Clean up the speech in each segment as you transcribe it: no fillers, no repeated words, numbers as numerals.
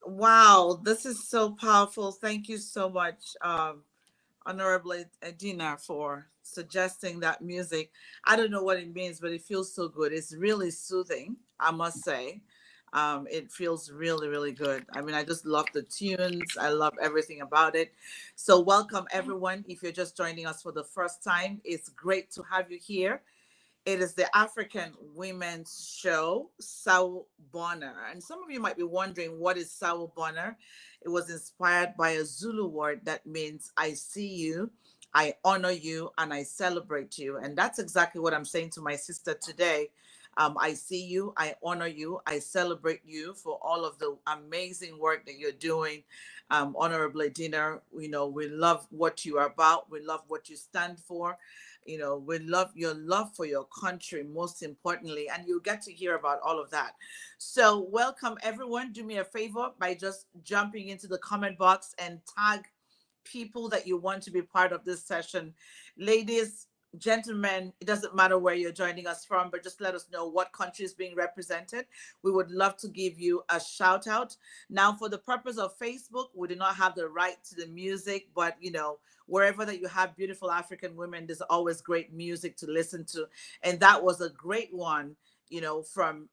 Wow, this is so powerful. Thank you so much, Honorable Edina, for suggesting that music. I don't know what it means, but it feels so good. It's really soothing, I must say. It feels really, really good. I mean, I just love the tunes. I love everything about it. So, welcome everyone. If you're just joining us for the first time, it's great to have you here. It is the African Women's Show, SAWUUBONAA. And some of you might be wondering, what is SAWUUBONAA? It was inspired by a Zulu word that means I see you, I honor you, and I celebrate you. And that's exactly what I'm saying to my sister today. I see you, I honor you, I celebrate you for all of the amazing work that you're doing. Honorable Dinner, we love what you are about, we love what you stand for. We love your love for your country, most importantly, and you'll get to hear about all of that. So, welcome everyone. Do me a favor by just jumping into the comment box and tag people that you want to be part of this session. Ladies, gentlemen, it doesn't matter where you're joining us from, but just let us know what country is being represented. We would love to give you a shout out. Now, for the purpose of Facebook, we do not have the right to the music, but wherever that you have beautiful African women, there's always great music to listen to. And that was a great one, from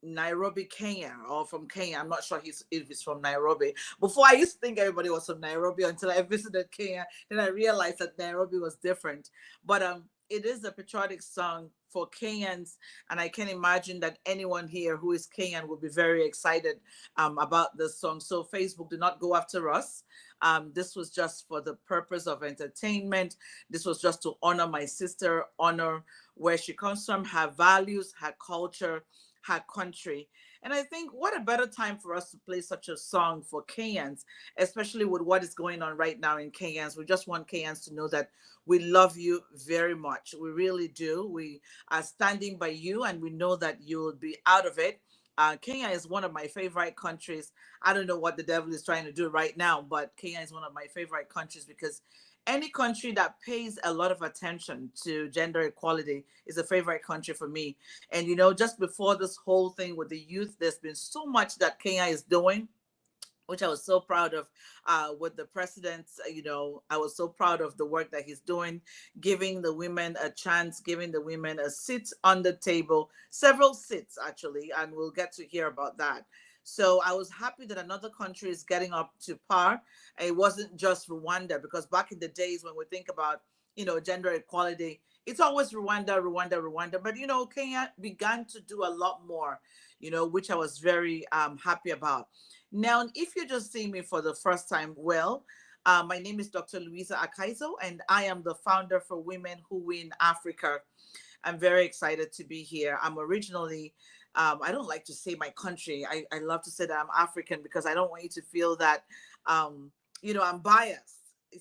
Nairobi, Kenya, or from Kenya. I'm not sure if he's from Nairobi. Before, I used to think everybody was from Nairobi until I visited Kenya. Then I realized that Nairobi was different. But it is a patriotic song for Kenyans, and I can imagine that anyone here who is Kenyan will be very excited about this song. So Facebook, do not go after us. This was just for the purpose of entertainment. This was just to honor my sister, honor where she comes from, her values, her culture, her country. And I think what a better time for us to play such a song for Kenyans, especially with what is going on right now in Kenyans. We just want Kenyans to know that we love you very much. We really do. We are standing by you, and we know that you'll be out of it. Kenya is one of my favorite countries. I don't know what the devil is trying to do right now, but Kenya is one of my favorite countries because any country that pays a lot of attention to gender equality is a favorite country for me. And just before this whole thing with the youth, there's been so much that Kenya is doing. which I was so proud of with the president. I was so proud of the work that he's doing, giving the women a chance, giving the women a seat on the table, several seats actually, and we'll get to hear about that. So I was happy that another country is getting up to par. It wasn't just Rwanda, because back in the days when we think about, gender equality, it's always Rwanda, Rwanda, Rwanda. But, Kenya began to do a lot more, which I was very happy about. Now, if you're just seeing me for the first time, well, my name is Dr. Louisa Akaizo, and I am the founder for Women Who Win Africa. I'm very excited to be here. I'm originally, I don't like to say my country. I love to say that I'm African, because I don't want you to feel that, I'm biased.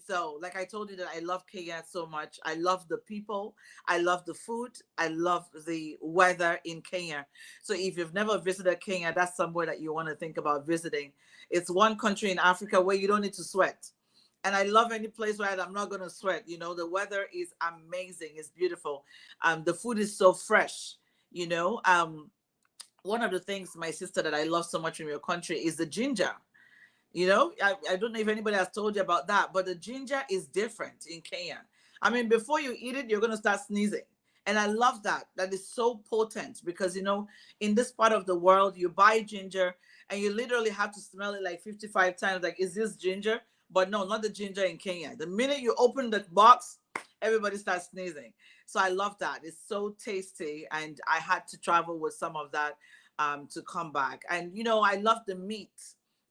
So, like I told you, that I love Kenya so much. I love the people. I love the food. I love the weather in Kenya. So, if you've never visited Kenya, that's somewhere that you want to think about visiting. It's one country in Africa where you don't need to sweat. And I love any place where I'm not going to sweat. The weather is amazing. It's beautiful. The food is so fresh. You know, one of the things, my sister, that I love so much from your country is the ginger. I don't know if anybody has told you about that, but the ginger is different in Kenya. I mean, before you eat it, you're going to start sneezing. And I love that. That is so potent, because, in this part of the world, you buy ginger and you literally have to smell it like 55 times. Like, is this ginger? But no, not the ginger in Kenya. The minute you open the box, everybody starts sneezing. So I love that. It's so tasty. And I had to travel with some of that to come back. And, I love the meat.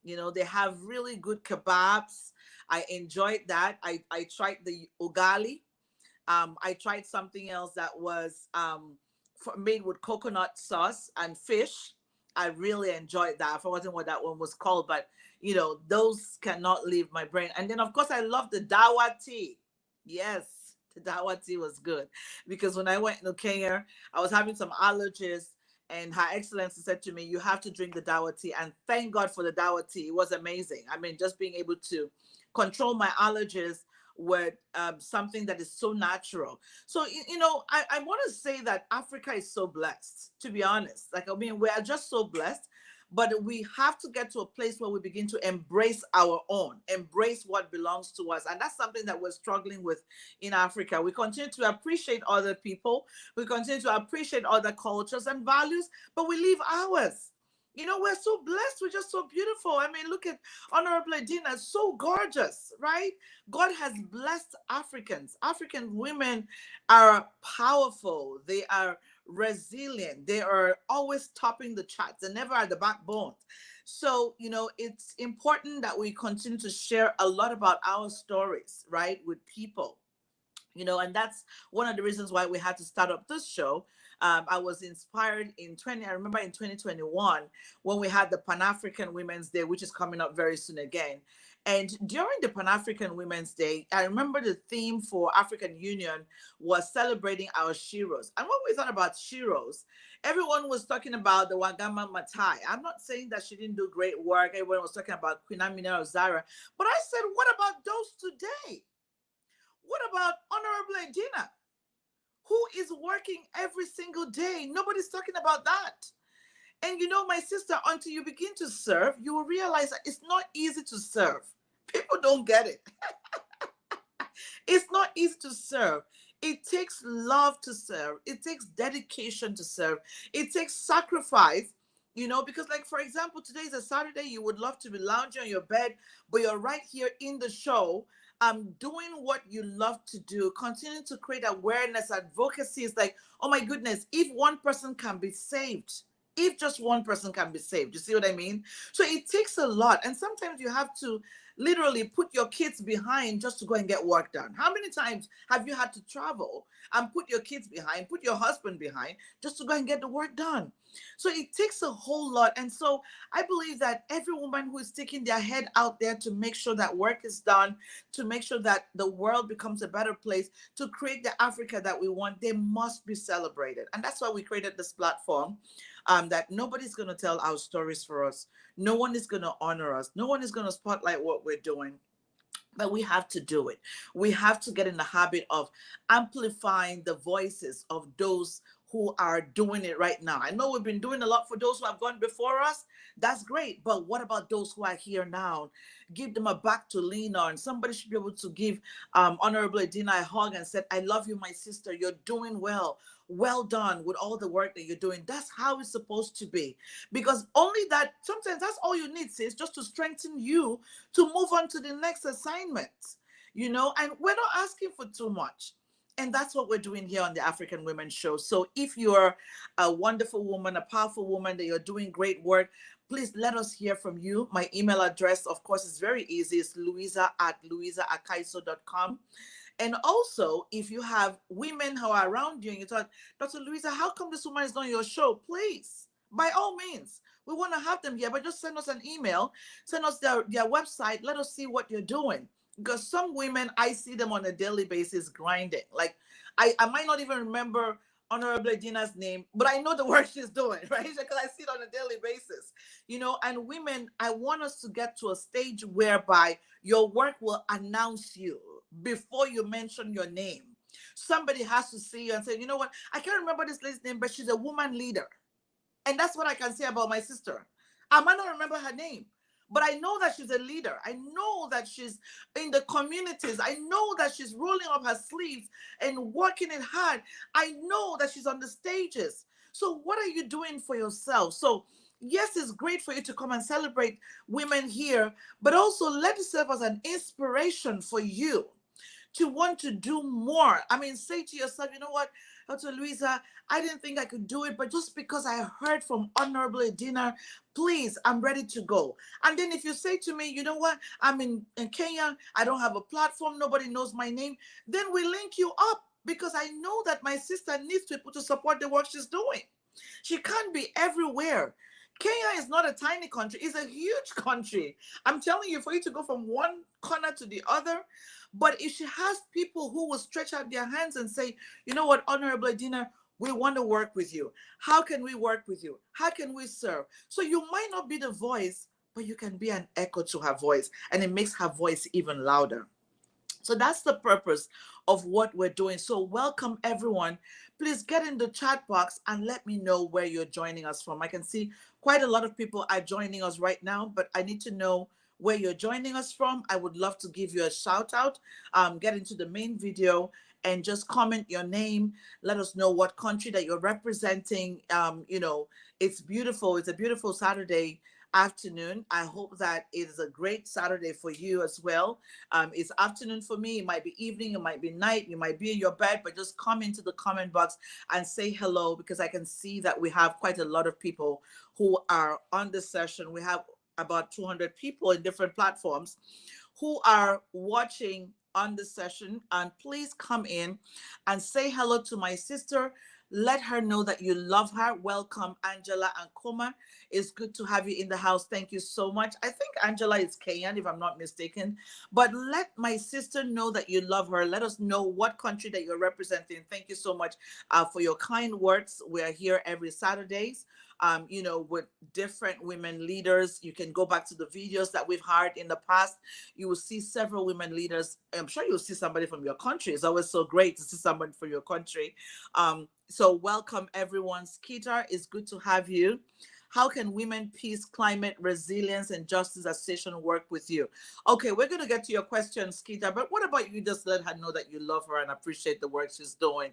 They have really good kebabs. I enjoyed that. I tried the ugali. I tried something else that was made with coconut sauce and fish. I really enjoyed that. I forgotten what that one was called, but those cannot leave my brain. And then, of course, I love the dawa tea. Yes, the dawa tea was good, because when I went to Kenya, I was having some allergies, and Her Excellency said to me, "You have to drink the dawa tea." And thank God for the dawa tea. It was amazing. I mean, just being able to control my allergies with something that is so natural. So, I want to say that Africa is so blessed, to be honest. Like, I mean, we are just so blessed, but we have to get to a place where we begin to embrace our own, embrace what belongs to us. And that's something that we're struggling with in Africa. We continue to appreciate other people, we continue to appreciate other cultures and values, but we leave ours. We're so blessed. We're just so beautiful. I mean, look at Honorable Edina, so gorgeous, right? God has blessed Africans. African women are powerful. They are resilient. They are always topping the charts. They're never at the backbone. So, it's important that we continue to share a lot about our stories, right, with people. And that's one of the reasons why we had to start up this show. I was inspired I remember in 2021, when we had the Pan-African Women's Day, which is coming up very soon again. And during the Pan-African Women's Day, I remember the theme for African Union was celebrating our sheroes. And when we thought about sheroes, everyone was talking about the Wagama Matai. I'm not saying that she didn't do great work. Everyone was talking about Queen Amina or Zara. But I said, what about those today? What about Honorable Edina, who is working every single day? Nobody's talking about that. And my sister, until you begin to serve, you will realize that it's not easy to serve. People don't get it. It's not easy to serve. It takes love to serve. It takes dedication to serve. It takes sacrifice, because, like, for example, today is a Saturday. You would love to be lounging on your bed, but you're right here in the show, doing what you love to do, continuing to create awareness, advocacy. Is like, oh my goodness, if one person can be saved, if just one person can be saved, you see what I mean? So it takes a lot. And sometimes you have to literally put your kids behind just to go and get work done. How many times have you had to travel and put your kids behind, put your husband behind, just to go and get the work done? So it takes a whole lot. And so I believe that every woman who is sticking their head out there to make sure that work is done, to make sure that the world becomes a better place, to create the Africa that we want, they must be celebrated. And that's why we created this platform, that nobody's going to tell our stories for us. No one is going to honor us. No one is going to spotlight what we're doing. But we have to do it. We have to get in the habit of amplifying the voices of those who are doing it right now. I know we've been doing a lot for those who have gone before us. That's great. But what about those who are here now? Give them a back to lean on. Somebody should be able to give Honorable Edina a hug and said, I love you, my sister. You're doing well. Well done with all the work that you're doing. That's how it's supposed to be. Because only that, sometimes that's all you need, sis, just to strengthen you to move on to the next assignment. And we're not asking for too much. And that's what we're doing here on the African Women Show. So if you're a wonderful woman, a powerful woman, that you're doing great work, please let us hear from you. My email address, of course, is very easy. It's louisa@louisaakaiso.com. And also, if you have women who are around you and you thought, Dr. Louisa, how come this woman is on your show? Please, by all means, we want to have them here, but just send us an email, send us their website, let us see what you're doing. Because some women, I see them on a daily basis grinding. Like, I might not even remember Honorable Edina's name, but I know the work she's doing, right? Because I see it on a daily basis. And women, I want us to get to a stage whereby your work will announce you before you mention your name. Somebody has to see you and say, you know what? I can't remember this lady's name, but she's a woman leader. And that's what I can say about my sister. I might not remember her name, but I know that she's a leader. I know that she's in the communities. I know that she's rolling up her sleeves and working it hard. I know that she's on the stages. So what are you doing for yourself? So yes, it's great for you to come and celebrate women here, but also let it serve as an inspiration for you to want to do more. I mean, say to yourself, you know what, Dr. Louisa, I didn't think I could do it, but just because I heard from Honorable Edina, please, I'm ready to go. And then if you say to me, you know what, I'm in Kenya, I don't have a platform, nobody knows my name, then we link you up, because I know that my sister needs people to support the work she's doing. She can't be everywhere. Kenya is not a tiny country, it's a huge country. I'm telling you, for you to go from one corner to the other. But if she has people who will stretch out their hands and say, you know what, Honorable Edina, we want to work with you. How can we work with you? How can we serve? So you might not be the voice, but you can be an echo to her voice, and it makes her voice even louder. So that's the purpose of what we're doing. So welcome, everyone. Please get in the chat box and let me know where you're joining us from. I can see quite a lot of people are joining us right now, but I need to know where you're joining us from. I would love to give you a shout out. Get into the main video and just comment your name. Let us know what country that you're representing. It's beautiful. It's a beautiful Saturday afternoon. I hope that it is a great Saturday for you as well. It's afternoon for me. It might be evening, it might be night, you might be in your bed, but just come into the comment box and say hello, because I can see that we have quite a lot of people who are on the session. We have about 200 people in different platforms who are watching on the session. And please come in and say hello to my sister. Let her know that you love her. Welcome, Angela and Kuma. It's good to have you in the house. Thank you so much. I think Angela is Kenyan, if I'm not mistaken. But let my sister know that you love her. Let us know what country that you're representing. Thank you so much for your kind words. We are here every Saturdays. With different women leaders. You can go back to the videos that we've had in the past. You will see several women leaders. I'm sure you'll see somebody from your country. It's always so great to see someone from your country. So welcome, everyone. Skeeter, it's good to have you. How can Women, Peace, Climate, Resilience, and Justice Association work with you? Okay, we're going to get to your question, Skeeter, but what about you just let her know that you love her and appreciate the work she's doing?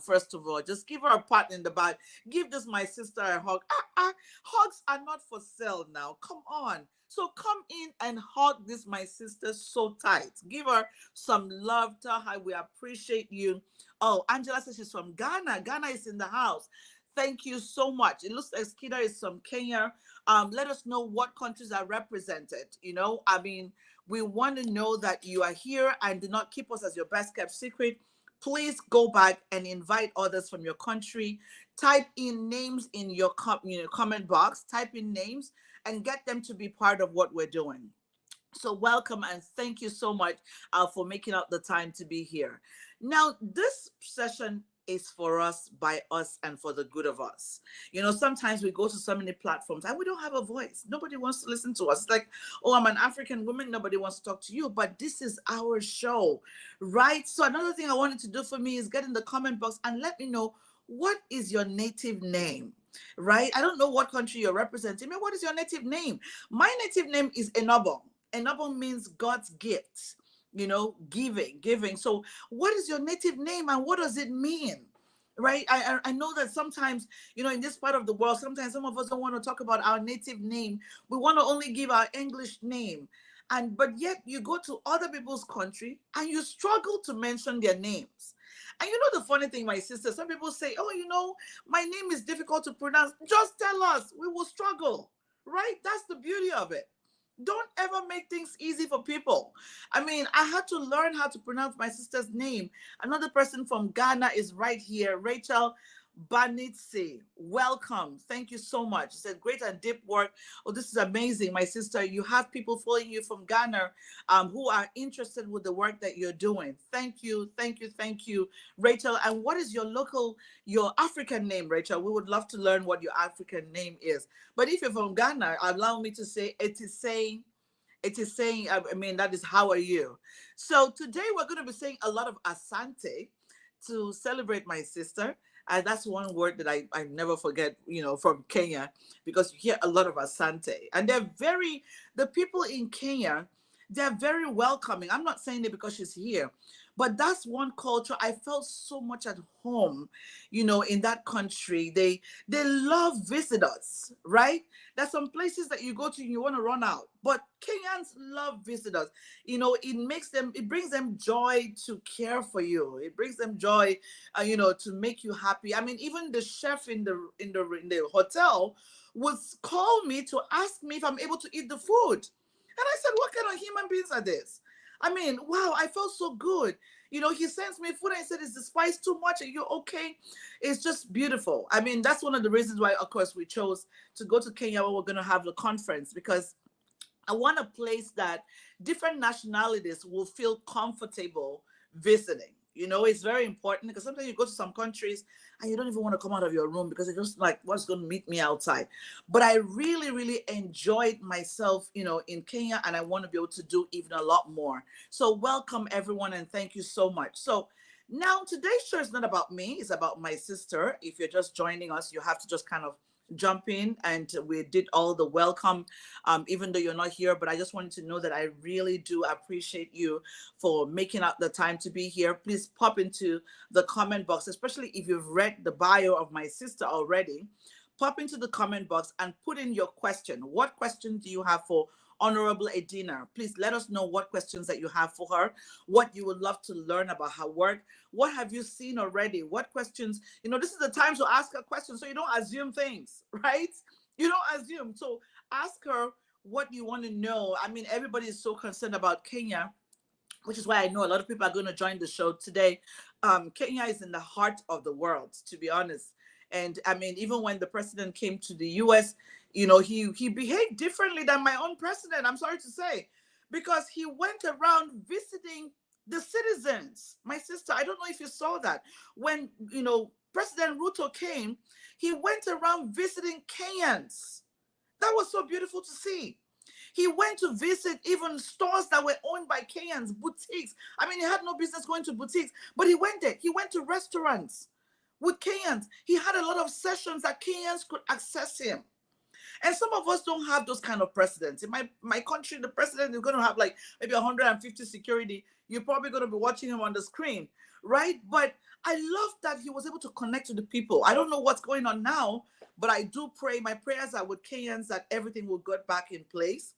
First of all, just give her a pat in the back. Give this my sister a hug. Hugs are not for sale now. Come on. So come in and hug this my sister so tight. Give her some love. Tell her we appreciate you. Oh, Angela says she's from Ghana. Ghana is in the house. Thank you so much. It looks like Skeeter is from Kenya. Let us know what countries are represented. We want to know that you are here, and do not keep us as your best kept secret. Please go back and invite others from your country. Type in names in your comment box. Type in names and get them to be part of what we're doing. So welcome, and thank you so much for making out the time to be here. Now, this session is for us, by us, and for the good of us. Sometimes we go to so many platforms and we don't have a voice. Nobody wants to listen to us. It's like, oh, I'm an African woman. Nobody wants to talk to you, but this is our show, right? So another thing I wanted to do for me is get in the comment box and let me know what is your native name? Right? I don't know what country you're representing, but what is your native name? My native name is Enobong. Enobong means God's gift, giving. So what is your native name and what does it mean? Right? I know that sometimes, in this part of the world, sometimes some of us don't want to talk about our native name. We want to only give our English name. But yet you go to other people's country and you struggle to mention their names. And the funny thing, my sister, some people say, oh, my name is difficult to pronounce. Just tell us, we will struggle, right? That's the beauty of it. Don't ever make things easy for people. I mean, I had to learn how to pronounce my sister's name. Another person from Ghana is right here, Rachel Banitse. Welcome. Thank you so much. She said, great and deep work. Oh, this is amazing, my sister. You have people following you from Ghana who are interested with the work that you're doing. Thank you, thank you, thank you, Rachel. And what is your African name, Rachel? We would love to learn what your African name is. But if you're from Ghana, allow me to say, I mean, that is how are you? So today we're going to be saying a lot of asante to celebrate my sister. And that's one word that I never forget, from Kenya, because you hear a lot of asante. And the people in Kenya, they're very welcoming. I'm not saying it because she's here, but that's one culture I felt so much at home, in that country. They love visitors, right? There's some places that you go to and you want to run out, but Kenyans love visitors. It brings them joy to care for you. It brings them joy, to make you happy. I mean, even the chef in the hotel would call me to ask me if I'm able to eat the food. And I said, what kind of human beings are this? I mean, wow, I felt so good. He sends me food and he said, is the spice too much? Are you okay? It's just beautiful. I mean, that's one of the reasons why, of course, we chose to go to Kenya when we're going to have the conference, because I want a place that different nationalities will feel comfortable visiting. It's very important, because sometimes you go to some countries and you don't even want to come out of your room because it's just like, what's going to meet me outside? But I really, really enjoyed myself, in Kenya, and I want to be able to do even a lot more. So welcome everyone, and thank you so much. So now today's show is not about me, it's about my sister. If you're just joining us, you have to just kind of jump in, and we did all the welcome, even though you're not here. But I just wanted to know that I really do appreciate you for making out the time to be here. Please pop into the comment box, especially if you've read the bio of my sister already. Pop into the comment box and put in your question. What question do you have for Honorable Edina? Please let us know what questions that you have for her, what you would love to learn about her work. What have you seen already? What questions, this is the time to ask her questions, so you don't assume things, right? You don't assume. So ask her what you want to know. I mean, everybody is so concerned about Kenya, which is why I know a lot of people are going to join the show today. Kenya is in the heart of the world, to be honest. And I mean, even when the president came to the US, he behaved differently than my own president, I'm sorry to say, because he went around visiting the citizens. My sister, I don't know if you saw that. When, President Ruto came, he went around visiting Kenyans. That was so beautiful to see. He went to visit even stores that were owned by Kenyans, boutiques. I mean, he had no business going to boutiques, but he went there. He went to restaurants with Kenyans. He had a lot of sessions that Kenyans could access him. And some of us don't have those kind of presidents. In my country, the president is going to have like maybe 150 security. You're probably going to be watching him on the screen, right? But I love that he was able to connect to the people. I don't know what's going on now, but I do pray. My prayers are with Kenyans that everything will get back in place,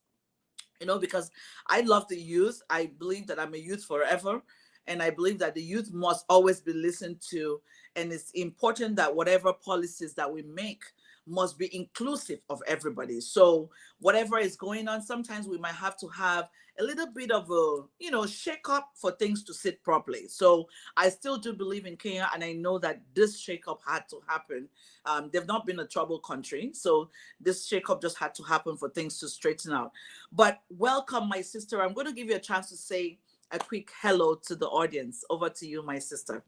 because I love the youth. I believe that I'm a youth forever. And I believe that the youth must always be listened to. And it's important that whatever policies that we make must be inclusive of everybody. So whatever is going on, sometimes we might have to have a little bit of a, shake up for things to sit properly. So I still do believe in Kenya, and I know that this shake up had to happen. They've not been a troubled country. So this shake up just had to happen for things to straighten out. But welcome, my sister. I'm going to give you a chance to say a quick hello to the audience. Over to you, my sister.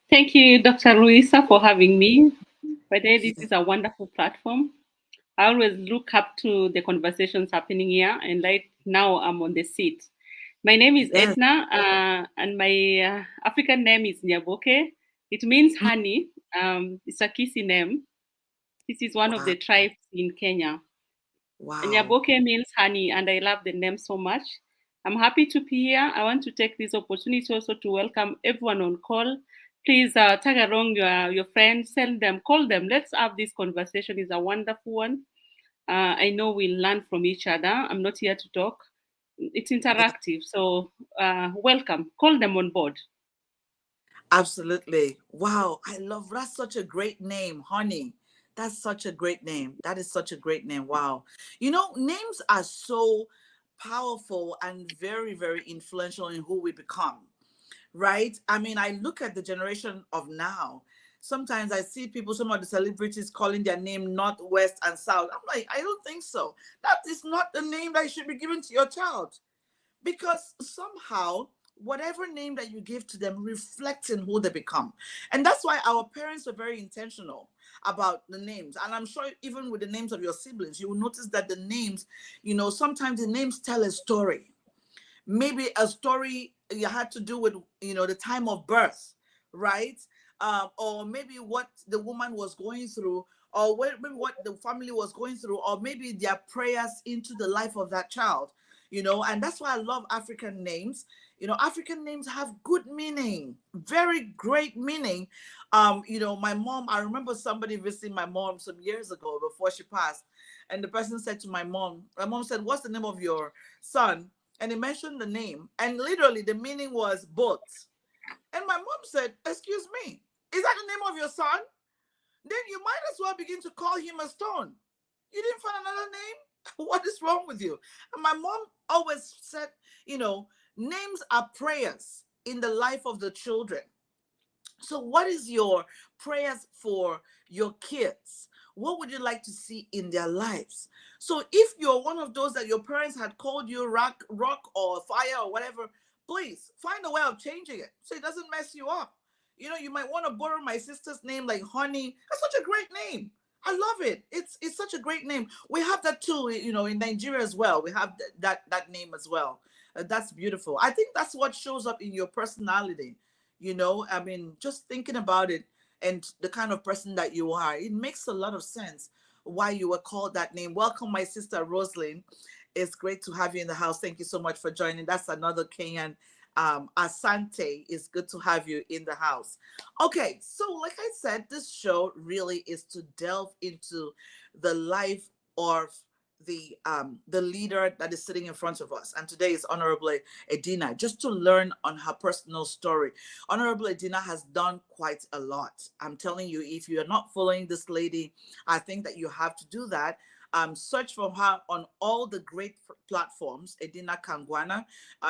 Thank you, Dr. Luisa, for having me. By the way, this is a wonderful platform. I always look up to the conversations happening here, and right now I'm on the seat. My name is Yes. Edna, and my African name is Nyaboke. It means Mm. honey. It's a Kisi name. This is one of Wow. the tribes in Kenya. Wow. Nyaboke means honey, and I love the name so much. I'm happy to be here. I want to take this opportunity also to welcome everyone on call. Please tag along your friends, send them, call them. Let's have this conversation. It's a wonderful one. I know we learn from each other. I'm not here to talk. It's interactive. So welcome. Call them on board. Absolutely. Wow. I love that's such a great name, honey. That's such a great name. That is such a great name. Wow. You know, names are so powerful and very, very influential in who we become, right? I mean, I look at the generation of now. Sometimes I see people, some of the celebrities calling their name North, West, and South. I'm like, I don't think so. That is not the name that should be given to your child, because somehow whatever name that you give to them reflects in who they become. And that's why our parents were very intentional about the names. And I'm sure even with the names of your siblings, you will notice that the names, sometimes the names tell a story. Maybe a story you had to do with the time of birth, right? Or maybe what the woman was going through, or maybe what the family was going through, or maybe their prayers into the life of that child. And that's why I love African names. African names have good meaning, very great meaning. My mom, I remember somebody visiting my mom some years ago before she passed, and the person said to my mom said, "What's the name of your son?" And he mentioned the name, and literally the meaning was boat. And my mom said, "Excuse me, is that the name of your son? Then you might as well begin to call him a stone. You didn't find another name? What is wrong with you?" And my mom always said, you know, names are prayers in the life of the children. So, what is your prayers for your kids? What would you like to see in their lives? So, if you're one of those that your parents had called you rock or fire or whatever, please find a way of changing it so it doesn't mess you up. You might want to borrow my sister's name, like Honey. That's such a great name. I love it. It's such a great name. We have that too, in Nigeria as well. We have that name as well. That's beautiful. I think that's what shows up in your personality. I mean, just thinking about it and the kind of person that you are, it makes a lot of sense why you were called that name. Welcome, my sister Rosalind. It's great to have you in the house. Thank you so much for joining. That's another Kenyan. Asante, it's good to have you in the house. Okay, so like I said, this show really is to delve into the life of the leader that is sitting in front of us. And today is Honorable Edina, just to learn on her personal story. Honorable Edina has done quite a lot. I'm telling you, if you're not following this lady, I think that you have to do that. Search for her on all the great platforms, Edina Kangwana.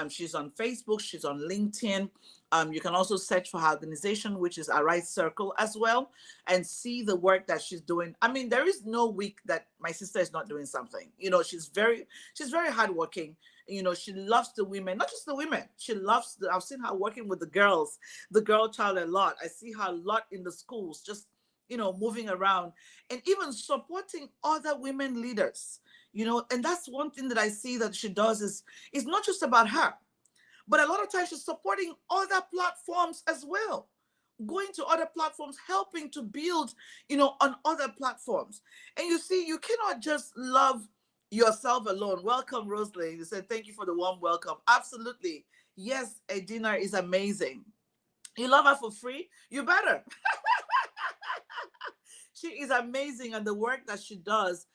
She's on Facebook, she's on LinkedIn. You can also search for her organization, which is Arise Circle as well, and see the work that she's doing. I mean, there is no week that my sister is not doing something. She's very hardworking. She loves the women, not just the women. I've seen her working with the girls, the girl child a lot. I see her a lot in the schools, just moving around and even supporting other women leaders. And that's one thing that I see that she does is it's not just about her, but a lot of times she's supporting other platforms as well, going to other platforms, helping to build, on other platforms. And you see, you cannot just love yourself alone. Welcome, Rosalind. You said thank you for the warm welcome. Absolutely. Yes, Edina is amazing. You love her for free? You better. She is amazing, and the work that she does,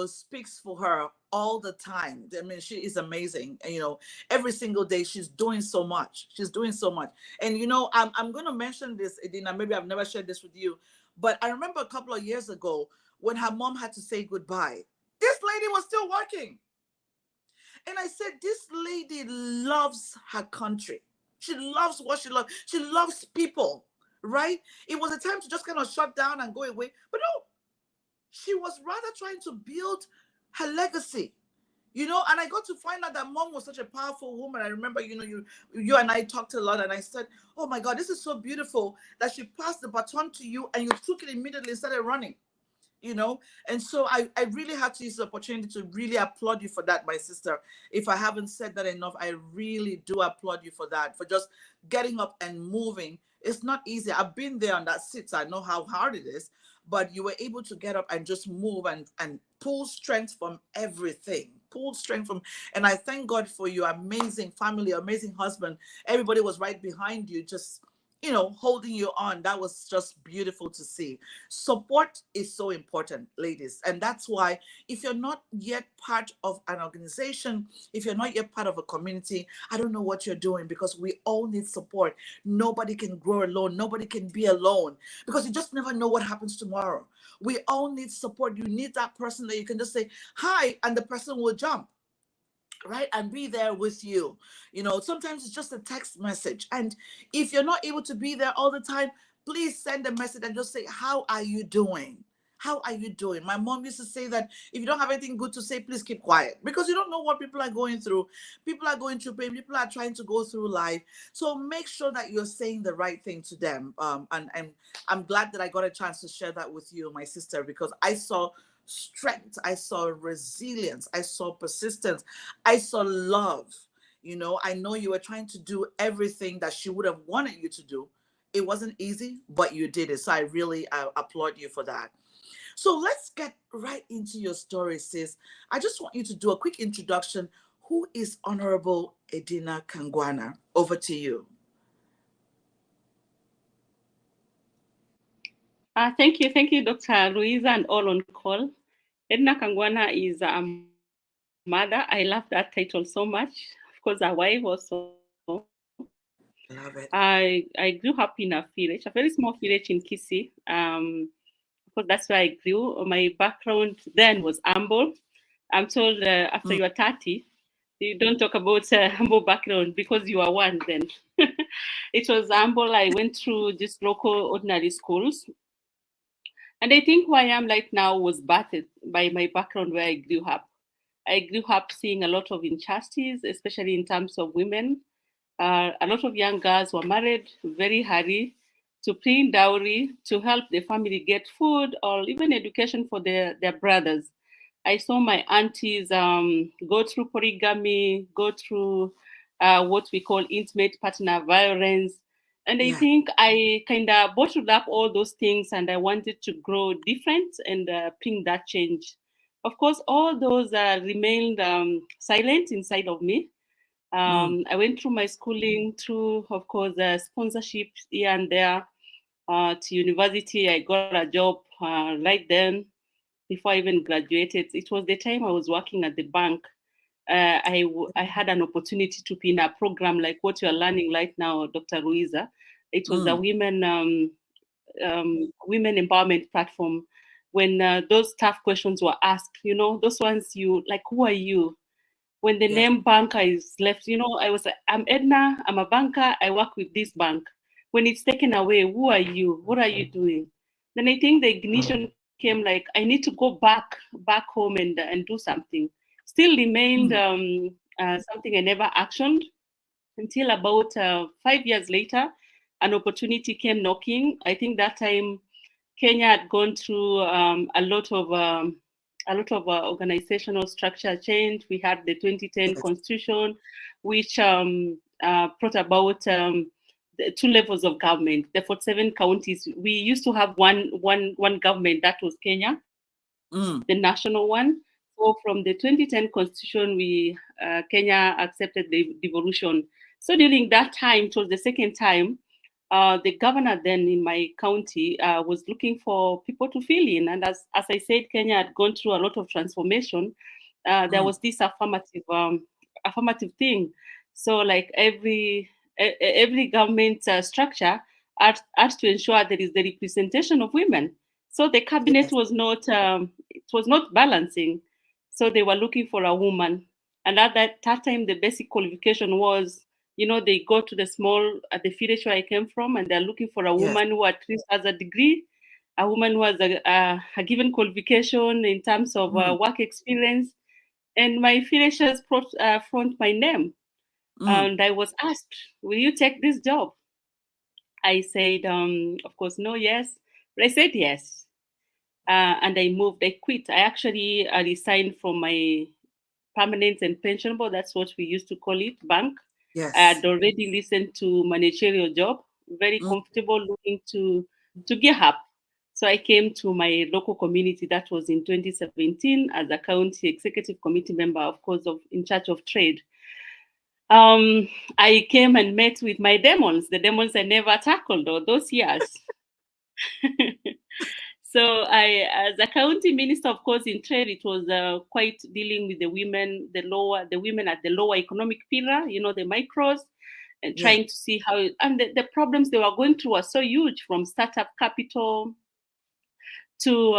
speaks for her all the time. I mean, she is amazing. And, every single day she's doing so much. She's doing so much. And I'm going to mention this, Edina. Maybe I've never shared this with you, but I remember a couple of years ago when her mom had to say goodbye. This lady was still working. And I said, this lady loves her country. She loves what she loves. She loves people, right? It was a time to just kind of shut down and go away. But no, she was rather trying to build her legacy. And I got to find out that mom was such a powerful woman. I remember, you and I talked a lot, and I said, oh my God, this is so beautiful that she passed the baton to you and you took it immediately and started running. And so I really have to use the opportunity to really applaud you for that, my sister. If I haven't said that enough, I really do applaud you for that, for just getting up and moving. It's not easy. I've been there on that seat, so I know how hard it is. But you were able to get up and just move and pull strength from everything. Pull strength from, and I thank God for your amazing family, amazing husband. Everybody was right behind you, just holding you on. That was just beautiful to see. Support is so important, ladies. And that's why, if you're not yet part of an organization, if you're not yet part of a community, I don't know what you're doing, because we all need support. Nobody can grow alone. Nobody can be alone, because you just never know what happens tomorrow. We all need support. You need that person that you can just say, hi, and the person will jump, right, and be there with you. Sometimes it's just a text message, and if you're not able to be there all the time, please send a message and just say, how are you doing? How are you doing? My mom used to say that if you don't have anything good to say, please keep quiet, because you don't know what people are going through. People are going through pain. People are trying to go through life. So make sure that you're saying the right thing to them. And I'm glad that I got a chance to share that with you, my sister, because I saw strength, I saw resilience, I saw persistence, I saw love. I know you were trying to do everything that she would have wanted you to do. It wasn't easy, but you did it. So I really applaud you for that. So let's get right into your story, sis. I just want you to do a quick introduction. Who is Honorable Edina Kangwana? Over to you. Thank you, Dr. Louisa, and all on call. Edna Kangwana is a mother. I love that title so much. Of course, a wife also. Love it. I grew up in a very small village in Kisi. Of course, that's where I grew. My background then was humble. I'm told after Mm, you're 30, you don't talk about humble background because you are one then. It was humble. I went through just local ordinary schools. And I think who I am right now was battered by my background where I grew up. I grew up seeing a lot of injustice, especially in terms of women. A lot of young girls were married very early to paying dowry to help the family get food or even education for their brothers. I saw my aunties go through polygamy, go through what we call intimate partner violence. And I yeah. think I kind of bottled up all those things and I wanted to grow different and bring that change. Of course, all those remained silent inside of me. Mm, I went through my schooling through, of course, sponsorship here and there. To university, I got a job right then before I even graduated. It was the time I was working at the bank. I had an opportunity to be in a program like what you are learning right now, Dr. Ruiza. It was a mm, women empowerment platform. When those tough questions were asked, those ones you like, who are you? When the yes. name banker is left, I was like, I'm Edna, I'm a banker, I work with this bank. When it's taken away, who are you? What are you doing? Then I think the ignition came like, I need to go back home and do something. Still remained Mm, something I never actioned until about 5 years later, an opportunity came knocking. I think that time Kenya had gone through a lot of organizational structure change. We had the 2010 yes. constitution, which brought about the two levels of government. The 47 counties. We used to have one government, that was Kenya, the Mm, national one. So from the 2010 constitution, Kenya accepted the devolution. So during that time, it was the second time, the governor then in my county was looking for people to fill in. And as I said, Kenya had gone through a lot of transformation. There mm, was this affirmative thing. So like every government structure had to ensure there is the representation of women. So the cabinet yes. was not balancing. So they were looking for a woman. And at that time, the basic qualification was, they go to the small, at the village where I came from, and they're looking for a Yes. woman who at least has a degree, a woman who has a given qualification in terms of Mm, work experience. And my villagers front my name. mm, And I was asked, will you take this job? I said, of course, no, yes. But I said yes. and I moved. I quit. I actually resigned from my permanent and pension board. That's what we used to call it, bank. I Yes. had already listened to managerial job, very Mm, comfortable, looking to get up. So I came to my local community. That was in 2017 as a county executive committee member, of course, of in charge of trade. Um, I came and met with my demons, the demons I never tackled all those years. So I, as a county minister, of course, in trade, it was quite dealing with the women, the women at the lower economic pillar, the micros, and yes. trying to see how, and the problems they were going through were so huge, from startup capital to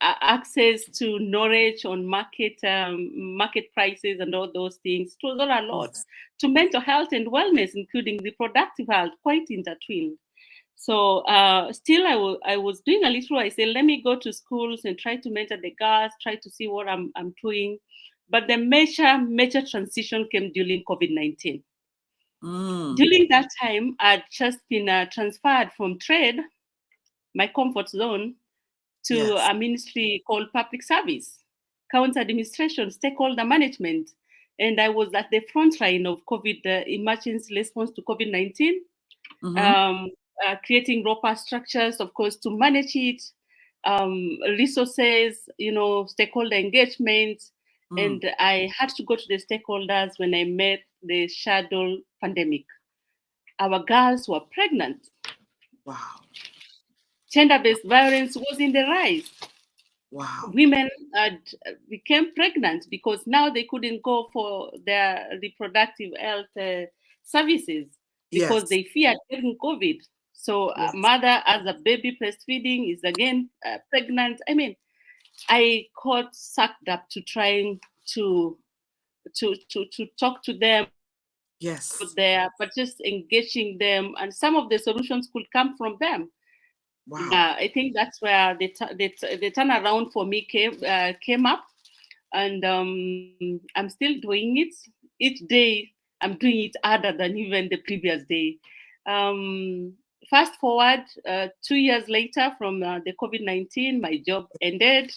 access to knowledge on market prices and all those things. It was all a lot, Yes. to mental health and wellness, including reproductive health, quite intertwined. So still, I was doing a little. I said, let me go to schools and try to mentor the girls, try to see what I'm doing. But the major transition came during COVID-19. Mm, During that time, I'd just been transferred from trade, my comfort zone, to yes. a ministry called public service, county administration, stakeholder management. And I was at the front line of COVID emergency response to COVID-19, Mm-hmm. um, creating robust structures, of course, to manage it, resources, stakeholder engagement. Mm, And I had to go to the stakeholders when I met the shadow pandemic. Our girls were pregnant. wow. Gender-based violence was in the rise. Wow. Women had became pregnant because now they couldn't go for their reproductive health services because Yes. they feared getting COVID. So a Yes. mother as a baby breastfeeding is again pregnant. I mean, I got sucked up to trying to talk to them, Yes. there, but just engaging them, and some of the solutions could come from them. Wow. Yeah, I think that's where the turnaround for me came up, and I'm still doing it. Each day I'm doing it harder than even the previous day. Um, Fast forward 2 years later from the COVID-19, my job ended,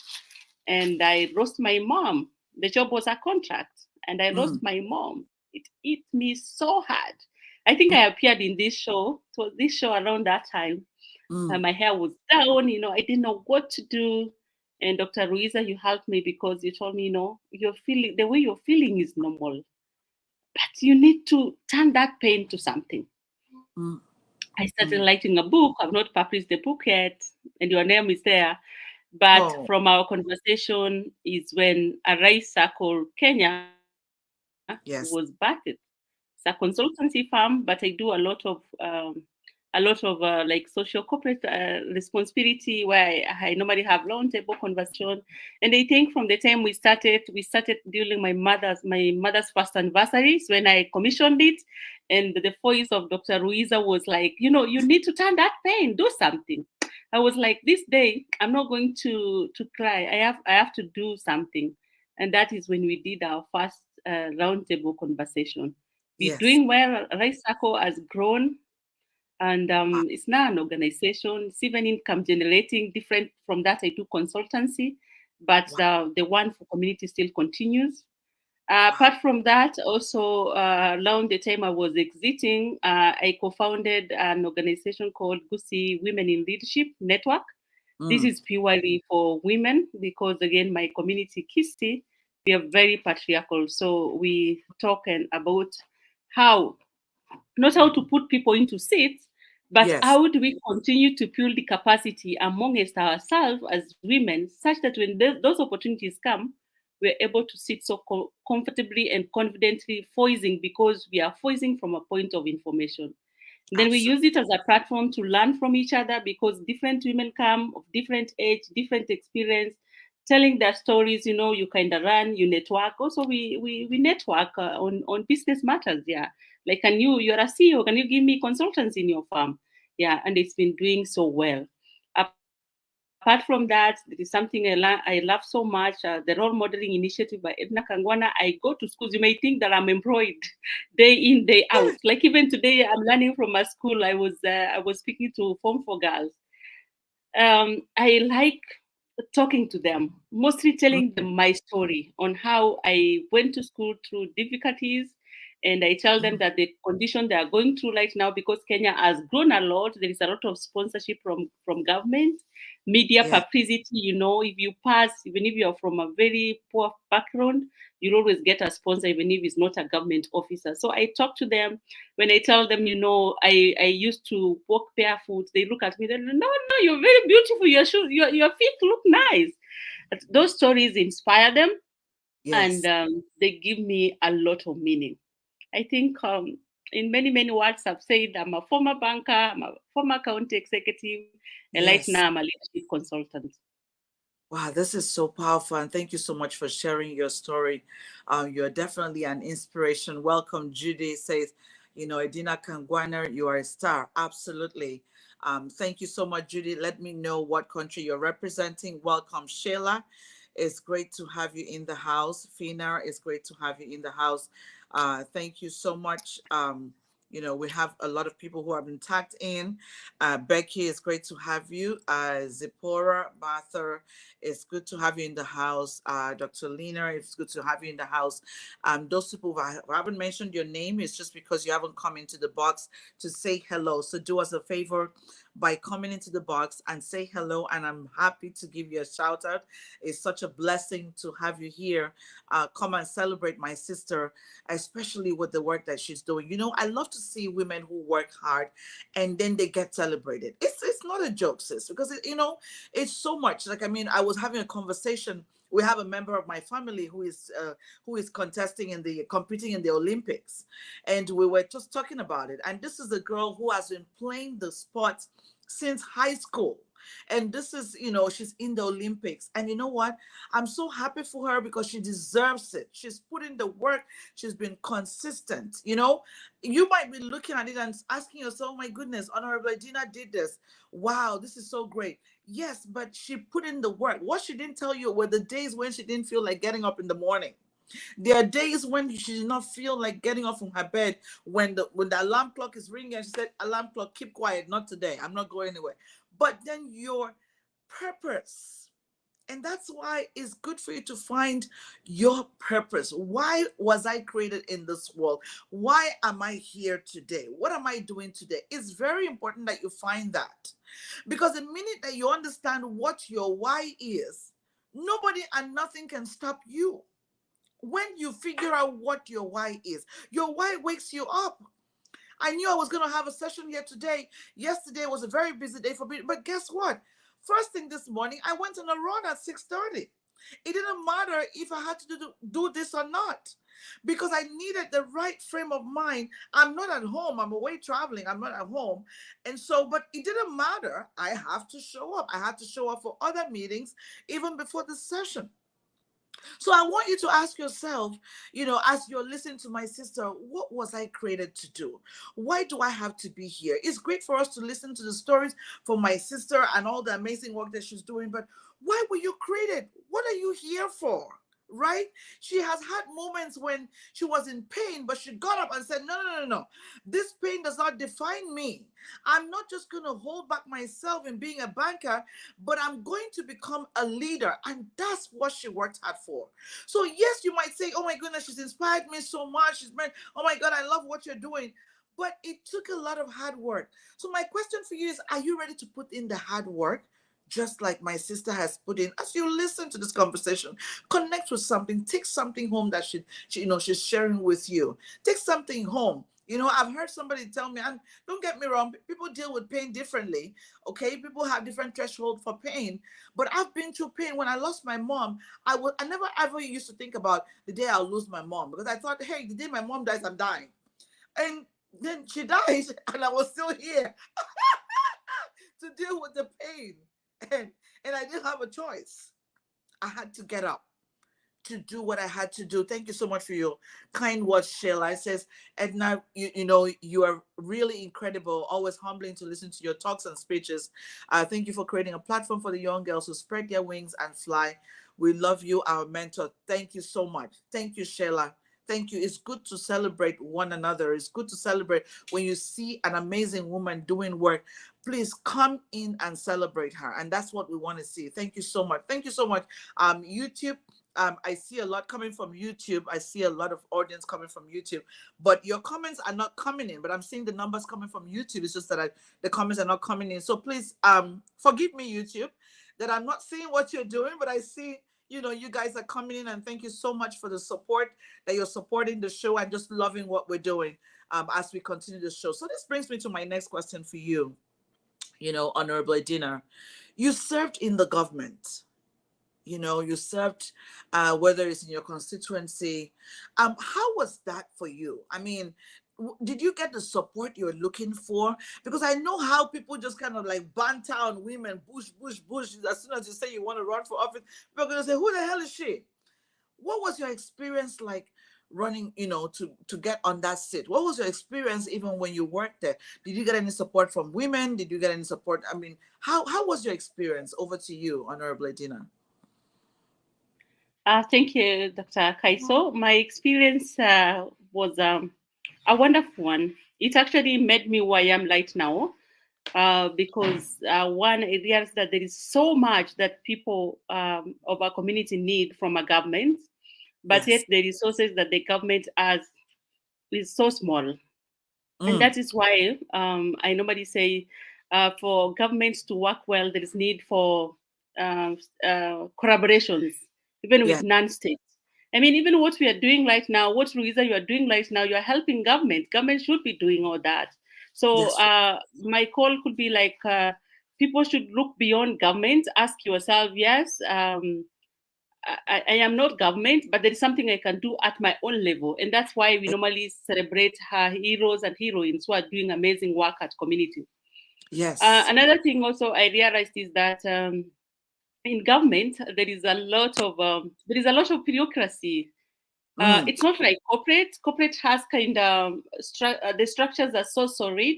and I lost my mom. The job was a contract, and I lost Mm, my mom. It hit me so hard. I think mm, I appeared in this show. It was this show around that time. mm, My hair was down, I didn't know what to do. And Dr. Ruiza, you helped me because you told me, you're feeling, the way you're feeling is normal, but you need to turn that pain to something. mm, I started mm. writing a book. I've not published the book yet, and your name is there. But Oh, from our conversation is when Arise Circle Kenya was batted. It's a consultancy firm, but I do a lot of like social corporate responsibility, where I normally have roundtable conversation. And I think from the time we started during my mother's first anniversaries when I commissioned it, and the voice of Dr. Ruiza was like, you need to turn that pain, do something. I was like, this day I'm not going to cry. I have to do something, and that is when we did our first roundtable conversation. We're yes. doing well. Rice Circle has grown, and Wow. it's now an organization. It's even income generating. Different from that, I do consultancy, but Wow. the one for community still continues. Wow. Apart from that, also around the time I was exiting, I co-founded an organization called Gusi Women in Leadership Network. This Mm, is purely for women because, again, my community, Kisti, we are very patriarchal. So we talk about how, not how to put people into seats, but yes. how do we continue to build the capacity amongst ourselves as women, such that when those opportunities come, we're able to sit so comfortably and confidently voicing, because we are voicing from a point of information. Then we Absolutely. use it as a platform to learn from each other, because different women come of different age, different experience, telling their stories. You kind of run, you network. Also, we network on business matters. Yeah, like, you're a CEO, can you give me consultants in your firm? Yeah, and it's been doing so well. Apart from that, there is something I love so much, the Role Modeling Initiative by Edna Kangwana. I go to schools. You may think that I'm employed day in, day out. Like, even today, I'm learning from a school. I was speaking to Form for Girls. I like talking to them, mostly telling them my story on how I went to school through difficulties. And I tell them that the condition they are going through right now, because Kenya has grown a lot, there is a lot of sponsorship from government, media Yeah. publicity. If you pass, even if you are from a very poor background, you'll always get a sponsor, even if it's not a government officer. So I talk to them. When I tell them, I used to walk barefoot, they look at me, they're like, no, no, you're very beautiful. Your shoes, your feet look nice. Those stories inspire them, and Yes. they give me a lot of meaning. I think in many, many words, I've said I'm a former banker, I'm a former county executive, and right now Yes. I'm a leadership consultant. Wow, this is so powerful. And thank you so much for sharing your story. You're definitely an inspiration. Welcome, Judy says, Edina Kangwana, you are a star. Absolutely. Thank you so much, Judy. Let me know what country you're representing. Welcome, Sheila. It's great to have you in the house. Fina, it's great to have you in the house. Thank you so much. We have a lot of people who have been tagged in. Becky, it's great to have you. Zipporah, Martha, it's good to have you in the house. Dr. Lena, it's good to have you in the house. Those people who haven't mentioned your name, it's just because you haven't come into the box to say hello. So do us a favor by coming into the box and say hello. And I'm happy to give you a shout out. It's such a blessing to have you here. Come and celebrate my sister, especially with the work that she's doing. I love to see women who work hard and then they get celebrated. It's not a joke, sis, because it's so much. Like, I mean, I was having a conversation. We have a member of my family who is competing in the Olympics, and we were just talking about it. And this is a girl who has been playing the sport since high school. And this is, she's in the Olympics. And you know what? I'm so happy for her because she deserves it. She's put in the work. She's been consistent. You might be looking at it and asking yourself, oh my goodness, Honorable Gina did this. Wow, this is so great. Yes, but she put in the work. What she didn't tell you were the days when she didn't feel like getting up in the morning. There are days when she did not feel like getting up from her bed when the alarm clock is ringing. She said, "Alarm clock, keep quiet. Not today. I'm not going anywhere." But then your purpose, and that's why it's good for you to find your purpose. Why was I created in this world? Why am I here today? What am I doing today? It's very important that you find that, because the minute that you understand what your why is, nobody and nothing can stop you. When you figure out what your why is, your why wakes you up. I knew I was going to have a session here today. Yesterday was a very busy day for me, but guess what? First thing this morning, I went on a run at 6:30. It didn't matter if I had to do this or not, because I needed the right frame of mind. I'm not at home. I'm away traveling. I'm not at home. And so, but it didn't matter. I have to show up. I had to show up for other meetings even before the session. So I want you to ask yourself, as you're listening to my sister, what was I created to do? Why do I have to be here? It's great for us to listen to the stories from my sister and all the amazing work that she's doing, but why were you created? What are you here for? Right? She has had moments when she was in pain, but she got up and said, no, no, no, no. This pain does not define me. I'm not just going to hold back myself in being a banker, but I'm going to become a leader. And that's what she worked hard for. So yes, you might say, oh my goodness, she's inspired me so much. Oh my God, I love what you're doing. But it took a lot of hard work. So my question for you is, are you ready to put in the hard work? Just like my sister has put in. As you listen to this conversation, connect with something, take something home that she's sharing with you. Take something home. I've heard somebody tell me, and don't get me wrong, people deal with pain differently. Okay, people have different threshold for pain, but I've been through pain. When I lost my mom, I never ever used to think about the day I'll lose my mom, because I thought, hey, the day my mom dies, I'm dying. And then she died, and I was still here to deal with the pain. And I didn't have a choice. I had to get up to do what I had to do. Thank you so much for your kind words, Sheila. It says, Edna, you are really incredible. Always humbling to listen to your talks and speeches. Thank you for creating a platform for the young girls who spread their wings and fly. We love you, our mentor. Thank you so much. Thank you, Sheila. Thank you. It's good to celebrate one another. It's good to celebrate when you see an amazing woman doing work. Please come in and celebrate her. And that's what we want to see. Thank you so much. Thank you so much. YouTube. I see a lot coming from YouTube. I see a lot of audience coming from YouTube, but your comments are not coming in. But I'm seeing the numbers coming from YouTube. It's just that the comments are not coming in. So please, forgive me, YouTube, that I'm not seeing what you're doing, but I see, you guys are coming in, and thank you so much for the support that you're supporting the show and just loving what we're doing as we continue the show. So this brings me to my next question for you. Honorable Adina, you served in the government. You served, whether it's in your constituency. How was that for you? I mean, did you get the support you're looking for? Because I know how people just kind of like banter on women, bush, bush, bush. As soon as you say you want to run for office, people are going to say, who the hell is she? What was your experience like running, to get on that seat? What was your experience even when you worked there? Did you get any support from women? Did you get any support? I mean, how was your experience? Over to you, Honorable Adina. Thank you, Dr. Kaiso. My experience was a wonderful one. It actually made me who I am right now, because one, I realized that there is so much that people of our community need from a government, but yet Yes. the resources that the government has is so small. And Mm, that is why I normally say for governments to work well, there is need for collaborations, even with yes. non-states. I mean, even what we are doing right now, what Louisa you are doing right now, you are helping government. Government should be doing all that. So Yes. my call could be like, people should look beyond government. Ask yourself, yes, I am not government, but there is something I can do at my own level. And that's why we normally celebrate her heroes and heroines who are doing amazing work at community. Yes. Another thing also I realized is that in government there is a lot of bureaucracy. Mm, It's not like corporate. Corporate has kind of the structures are so solid.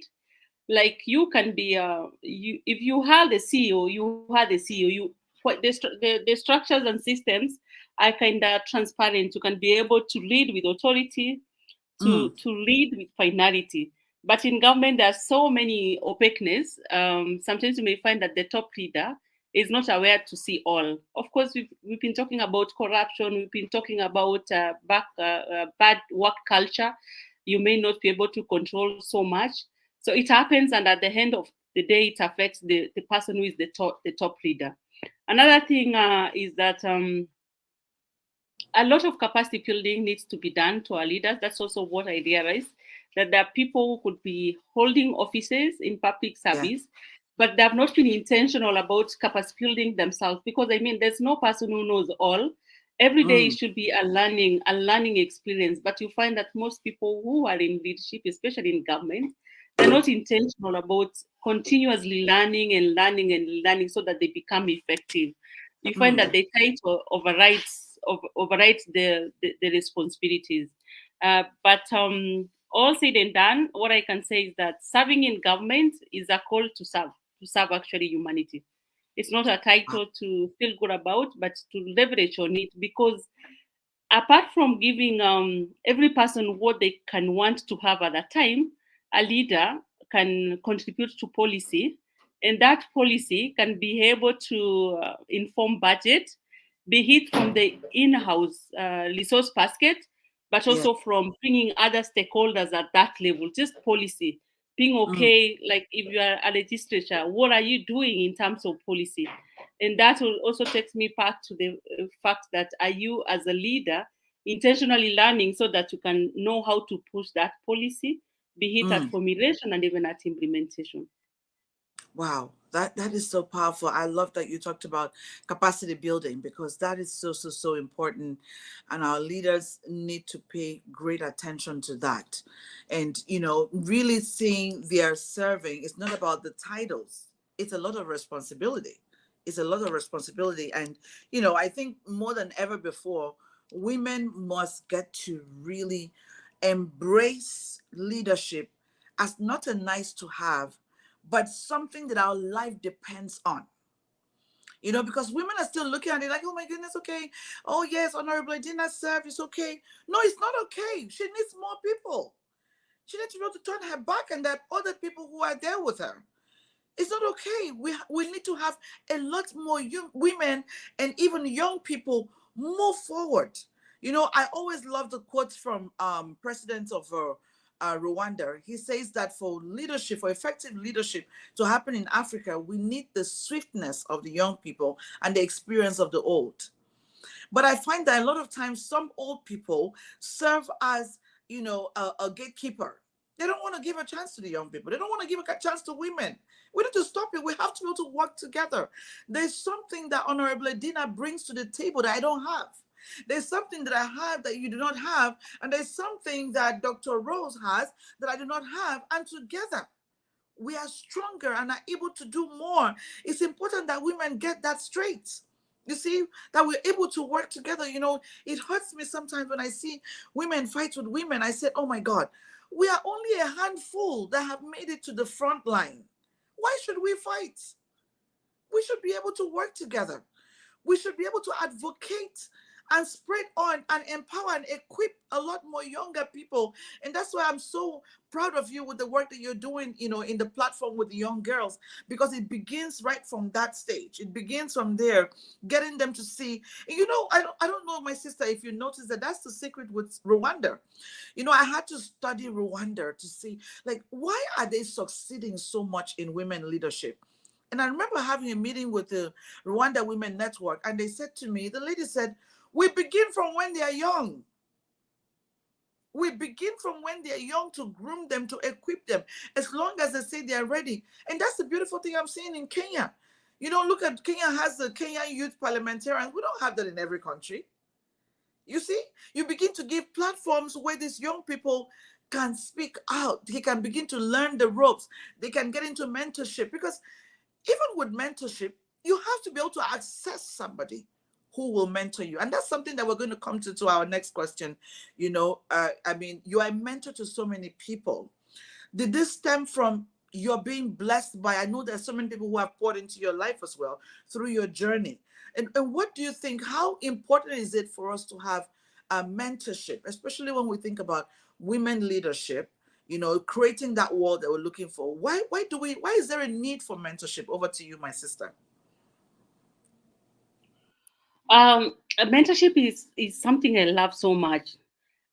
Like you can be you if you have the CEO, you have the CEO. The structures and systems are kind of transparent. You can be able to lead with authority, mm, to lead with finality. But in government, there are so many opaqueness. Sometimes you may find that the top leader is not aware to see all. Of course, we've been talking about corruption. We've been talking about bad work culture. You may not be able to control so much. So it happens, and at the end of the day, it affects the person who is the top leader. Another thing is that a lot of capacity building needs to be done to our leaders. That's also what I realized, that there are people who could be holding offices in public yeah. service, but they have not been intentional about capacity building themselves. Because I mean, there's no person who knows all. Every day Mm, should be a learning experience. But you find that most people who are in leadership, especially in government, they're not intentional about continuously learning and learning and learning so that they become effective. You find that mm, they try to override the responsibilities. But all said and done, what I can say is that serving in government is a call to serve actually humanity. It's not a ah, title to feel good about, but to leverage on it, because apart from giving every person what they can want to have at that time, a leader can contribute to policy, and that policy can be able to inform budget, be it from the in-house resource basket, but yeah. also from bringing other stakeholders at that level, just policy. Being Mm, okay, like if you are a legislature, what are you doing in terms of policy? And that will also takes me back to the fact that, are you as a leader intentionally learning so that you can know how to push that policy, be it at mm. formulation and even at implementation? Wow, that is so powerful. I love that you talked about capacity building, because that is so, so, so important, and our leaders need to pay great attention to that. And really seeing their serving, it's not about the titles. It's a lot of responsibility. It's a lot of responsibility, and I think more than ever before, women must get to really embrace leadership as not a nice to have, but something that our life depends on. because women are still looking at it like, oh my goodness, okay. Oh yes, Honorable Dina serve is okay. No, it's not okay. She needs more people. She needs to be able to turn her back and there are other people who are there with her. It's not okay. We need to have a lot more young women and even young people move forward. I always love the quote from President of Rwanda. He says that for leadership, for effective leadership to happen in Africa, we need the swiftness of the young people and the experience of the old. But I find that a lot of times some old people serve as, a gatekeeper. They don't want to give a chance to the young people. They don't want to give a chance to women. We need to stop it. We have to be able to work together. There's something that Honorable Dina brings to the table that I don't have. There's something that I have that you do not have. And there's something that Dr. Rose has that I do not have. And together, we are stronger and are able to do more. It's important that women get that straight. You see, that we're able to work together. It hurts me sometimes when I see women fight with women. I said, oh my God, we are only a handful that have made it to the front line. Why should we fight? We should be able to work together. We should be able to advocate and spread on and empower and equip a lot more younger people. And that's why I'm so proud of you with the work that you're doing, in the platform with the young girls, because it begins right from that stage. It begins from there, getting them to see. And I don't know, my sister, if you notice that that's the secret with Rwanda. I had to study Rwanda to see, like, why are they succeeding so much in women leadership? And I remember having a meeting with the Rwanda Women Network, and they said to me, the lady said, we begin from when they are young. We begin from when they're young to groom them, to equip them, as long as they say they're ready. And that's the beautiful thing I'm seeing in Kenya. Look at Kenya has the Kenyan Youth Parliamentarians. We don't have that in every country. You see, you begin to give platforms where these young people can speak out. They can begin to learn the ropes. They can get into mentorship, because even with mentorship, you have to be able to access somebody who will mentor you. And that's something that we're going to come to our next question. You are a mentor to so many people. Did this stem from your being blessed by, I know there's so many people who have poured into your life as well through your journey. And what do you think, how important is it for us to have a mentorship, especially when we think about women leadership, creating that world that we're looking for? Why is there a need for mentorship? Over to you, my sister. Mentorship is something I love so much.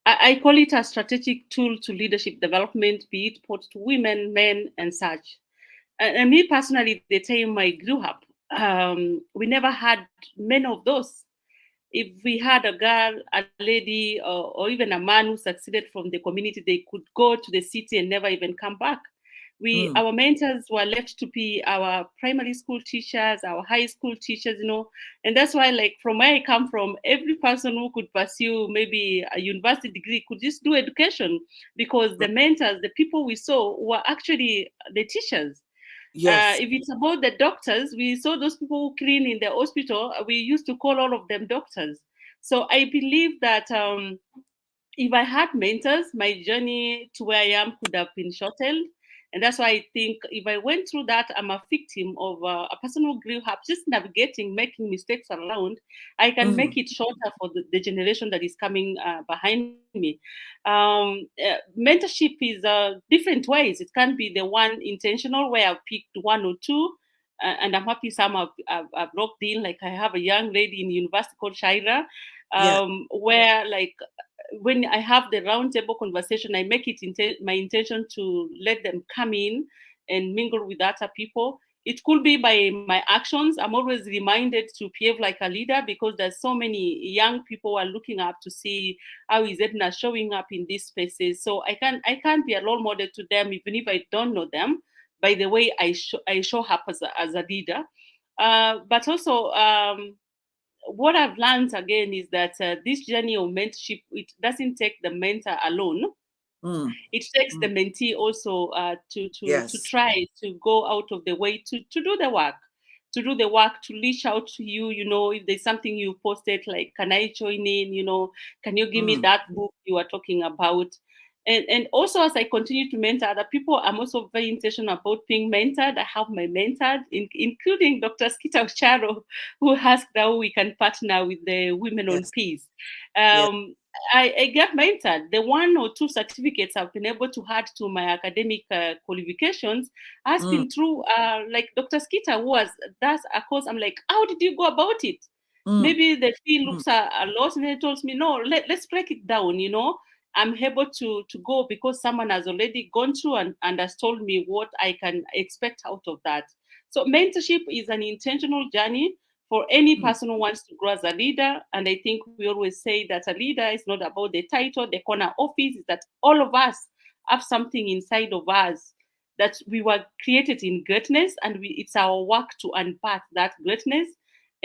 I call it a strategic tool to leadership development, be it both to women, men, and such. And me personally, the time I grew up, we never had many of those. If we had a girl, a lady, or even a man who succeeded from the community, they could go to the city and never even come back. Our mentors were left to be our primary school teachers, our high school teachers, and that's why, like, from where I come from, every person who could pursue maybe a university degree could just do education, because the mentors, the people we saw, were actually the teachers. Yes. If it's about the doctors, we saw those people who clean in the hospital. We used to call all of them doctors. So I believe that if I had mentors, my journey to where I am could have been shortened. And that's why I think if I went through that, I'm a victim of a person who grew up just navigating, making mistakes around. I can make it shorter for the generation that is coming behind me. Mentorship is different ways. It can be the one intentional where I've picked one or two. And I'm happy some I've locked in. Like, I have a young lady in university called Shaira, Yeah. where, like, when I have the roundtable conversation, I make it my intention to let them come in and mingle with other people. It could be by my actions. I'm always reminded to behave like a leader, because there's so many young people who are looking up to see how is Edna showing up in these spaces. So I can't be a role model to them, even if I don't know them, by the way I show up as a leader. But also, what I've learned again is that this journey of mentorship, it doesn't take the mentor alone. It takes the mentee also to Yes. try to go out of the way to do the work, to reach out to you. If there's something you posted, like, can I join in? Can you give me that book you are talking about? And also, as I continue to mentor other people, I'm also very intentional about being mentored. I have my mentors, including Dr. Skita Ocharo, who asked how we can partner with the Women on Yes. Peace. Yes. Um, I get mentored. The one or two certificates I've been able to add to my academic qualifications has Mm, been through, like Dr. Skita was, that's a course. I'm like, how did you go about it? mm, Maybe the fee mm. looks a lot, and they told me, no, let's break it down, I'm able to go because someone has already gone through and has told me what I can expect out of that. So mentorship is an intentional journey for any Mm. person who wants to grow as a leader. And I think we always say that a leader is not about the title, the corner office, is that all of us have something inside of us that we were created in greatness, and it's our work to unpack that greatness.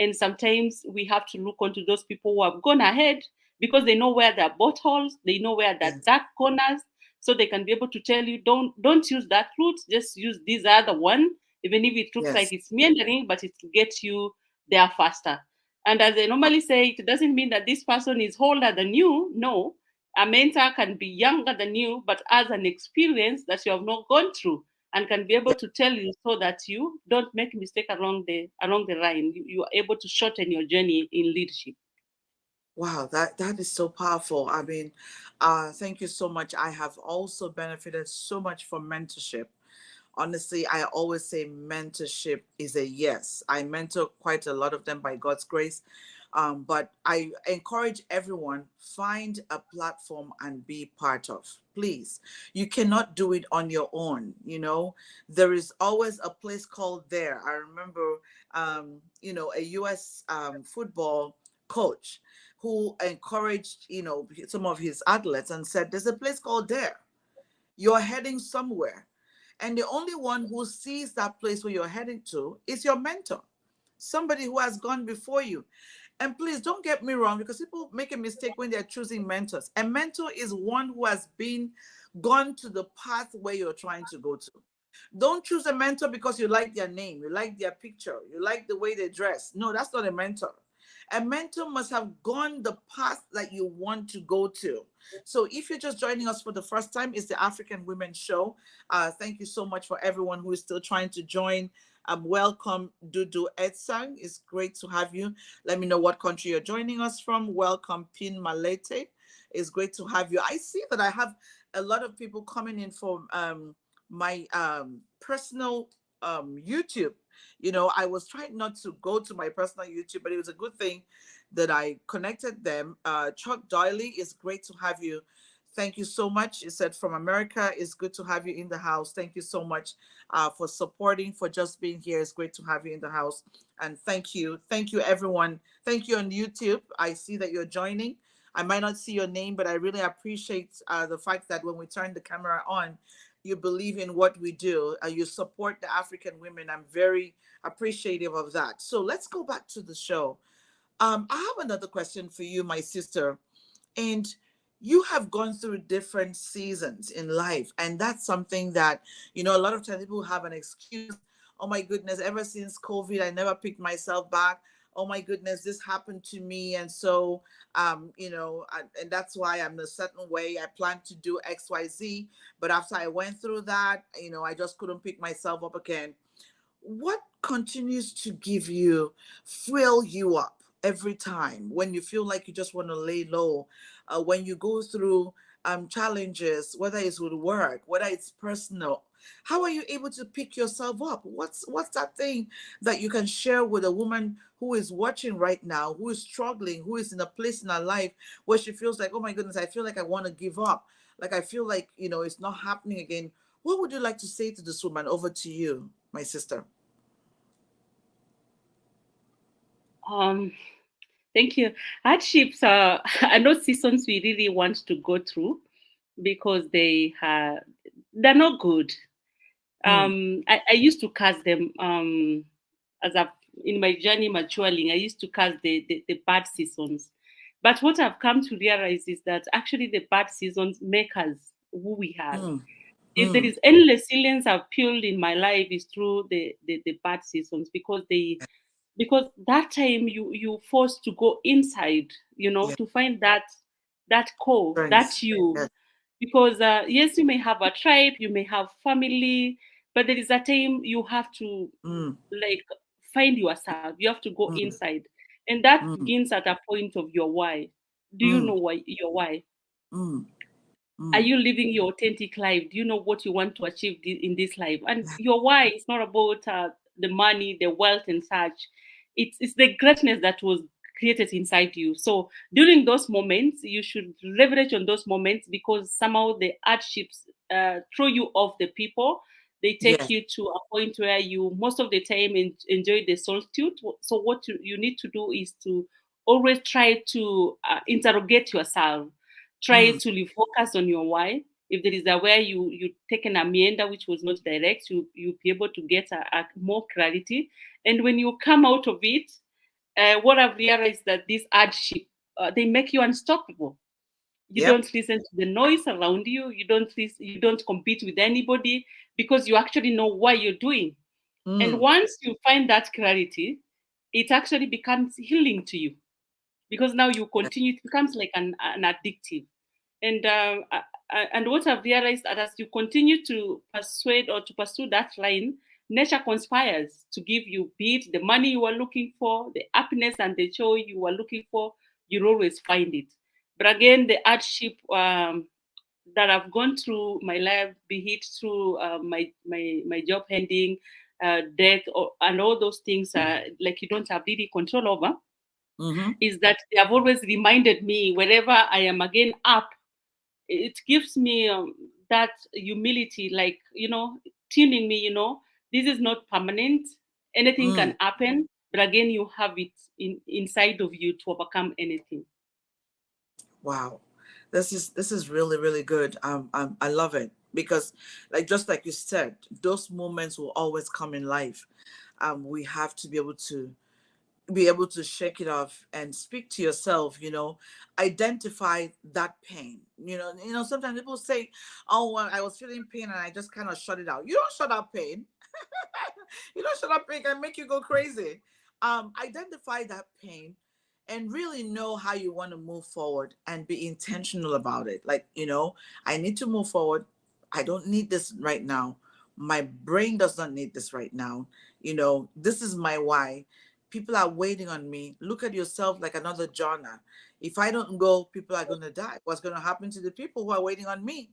And sometimes we have to look onto those people who have gone ahead because they know where there are bottles, they know where there are Yes. dark corners, so they can be able to tell you, don't use that route, just use this other one, even if it looks like Yes. it's meandering, but it will get you there faster. And as I normally say, it doesn't mean that this person is older than you. No, a mentor can be younger than you, but has an experience that you have not gone through and can be able Yes. to tell you so that you don't make mistake along the line. You are able to shorten your journey in leadership. Wow, that is so powerful. I mean, thank you so much. I have also benefited so much from mentorship. Honestly, I always say mentorship is a yes. I mentor quite a lot of them by God's grace. But I encourage everyone, find a platform and be part of. Please, you cannot do it on your own. There is always a place called there. I remember, a U.S. Football coach who encouraged, some of his athletes and said, "There's a place called there. You're heading somewhere. And the only one who sees that place where you're heading to is your mentor, somebody who has gone before you." And please don't get me wrong, because people make a mistake when they're choosing mentors. A mentor is one who has gone to the path where you're trying to go to. Don't choose a mentor because you like their name, you like their picture, you like the way they dress. No, that's not a mentor. A mentor must have gone the path that you want to go to. So if you're just joining us for the first time, it's the African Women Show. Thank you so much for everyone who is still trying to join. Welcome, Dudu Edsang. It's great to have you. Let me know what country you're joining us from. Welcome, Pin Malete. It's great to have you. I see that I have a lot of people coming in from my personal YouTube. I was trying not to go to my personal YouTube, but it was a good thing that I connected them. Chuck Doyley, it's great to have you. Thank you so much. It said from America, it's good to have you in the house. Thank you so much for supporting, for just being here. It's great to have you in the house. And thank you. Thank you, everyone. Thank you on YouTube. I see that you're joining. I might not see your name, but I really appreciate the fact that when we turn the camera on, you believe in what we do. You support the African women. I'm very appreciative of that. So let's go back to the show. I have another question for you, my sister. And you have gone through different seasons in life. And that's something that, a lot of times people have an excuse. Oh my goodness, ever since COVID, I never picked myself back. Oh my goodness, this happened to me. And so, and that's why I'm a certain way. I planned to do XYZ. But after I went through that, I just couldn't pick myself up again. What continues to fill you up every time when you feel like you just want to lay low, when you go through challenges, whether it's with work, whether it's personal? How are you able to pick yourself up? What's that thing that you can share with a woman who is watching right now, who is struggling, who is in a place in her life where she feels like, oh my goodness, I feel like I want to give up, like I feel like it's not happening again? What would you like to say to this woman? Over to you, my sister. Um, Thank you. Hardships are not seasons we really want to go through because they're not good. Mm, I used to cast them as I've in my journey maturing. I used to cast the bad seasons, but what I've come to realize is that actually the bad seasons make us who we are. mm, If there mm. is any resilience I've built in my life is through the bad seasons, because that time you forced to go inside, Yeah, to find that core, friends. that you, Yes. because yes, you may have a tribe, you may have family, but there is a time you have to Mm, like find yourself. You have to go mm, inside, and that mm, begins at a point of your why. Do you mm, know why your why? mm, Are mm. you living your authentic life? Do you know what you want to achieve in this life? And your why is not about the money, the wealth, and such. It's the greatness that was created inside you. So during those moments, you should leverage on those moments, because somehow the hardships throw you off the people. They take Yes. you to a point where you most of the time enjoy the solitude. So what you need to do is to always try to interrogate yourself, try Mm, to focus on your why. If there is a where you taken a meander which was not direct, you'll be able to get a more clarity. And when you come out of it, what I've realized that this hardship, they make you unstoppable. You yep. don't listen to the noise around you. You don't compete with anybody, because you actually know what you're doing. And Mm, once you find that clarity, it actually becomes healing to you, because now you continue. It becomes like an addictive. And and what I've realized that as you continue to persuade or to pursue that line, nature conspires to give you, be it the money you are looking for, the happiness and the joy you are looking for. You'll always find it. But again, the hardship that I've gone through my life, be it through my job ending, death, and all those things, like you don't have really control over, mm-hmm. is that they have always reminded me wherever I am again up. It gives me that humility, like, tuning me, this is not permanent. Anything Mm, can happen, but again, you have it inside of you to overcome anything. wow. This is really, really good. I love it because, like, just like you said, those moments will always come in life. We have to be able to shake it off and speak to yourself, identify that pain. Sometimes people say, oh, well, I was feeling pain and I just kind of shut it out. You don't shut out pain. You don't shut up pain, can make you go crazy. Identify that pain and really know how you want to move forward and be intentional about it. Like, I need to move forward. I don't need this right now. My brain does not need this right now. This is my why. People are waiting on me. Look at yourself like another Jonah. If I don't go, people are going to die. What's going to happen to the people who are waiting on me?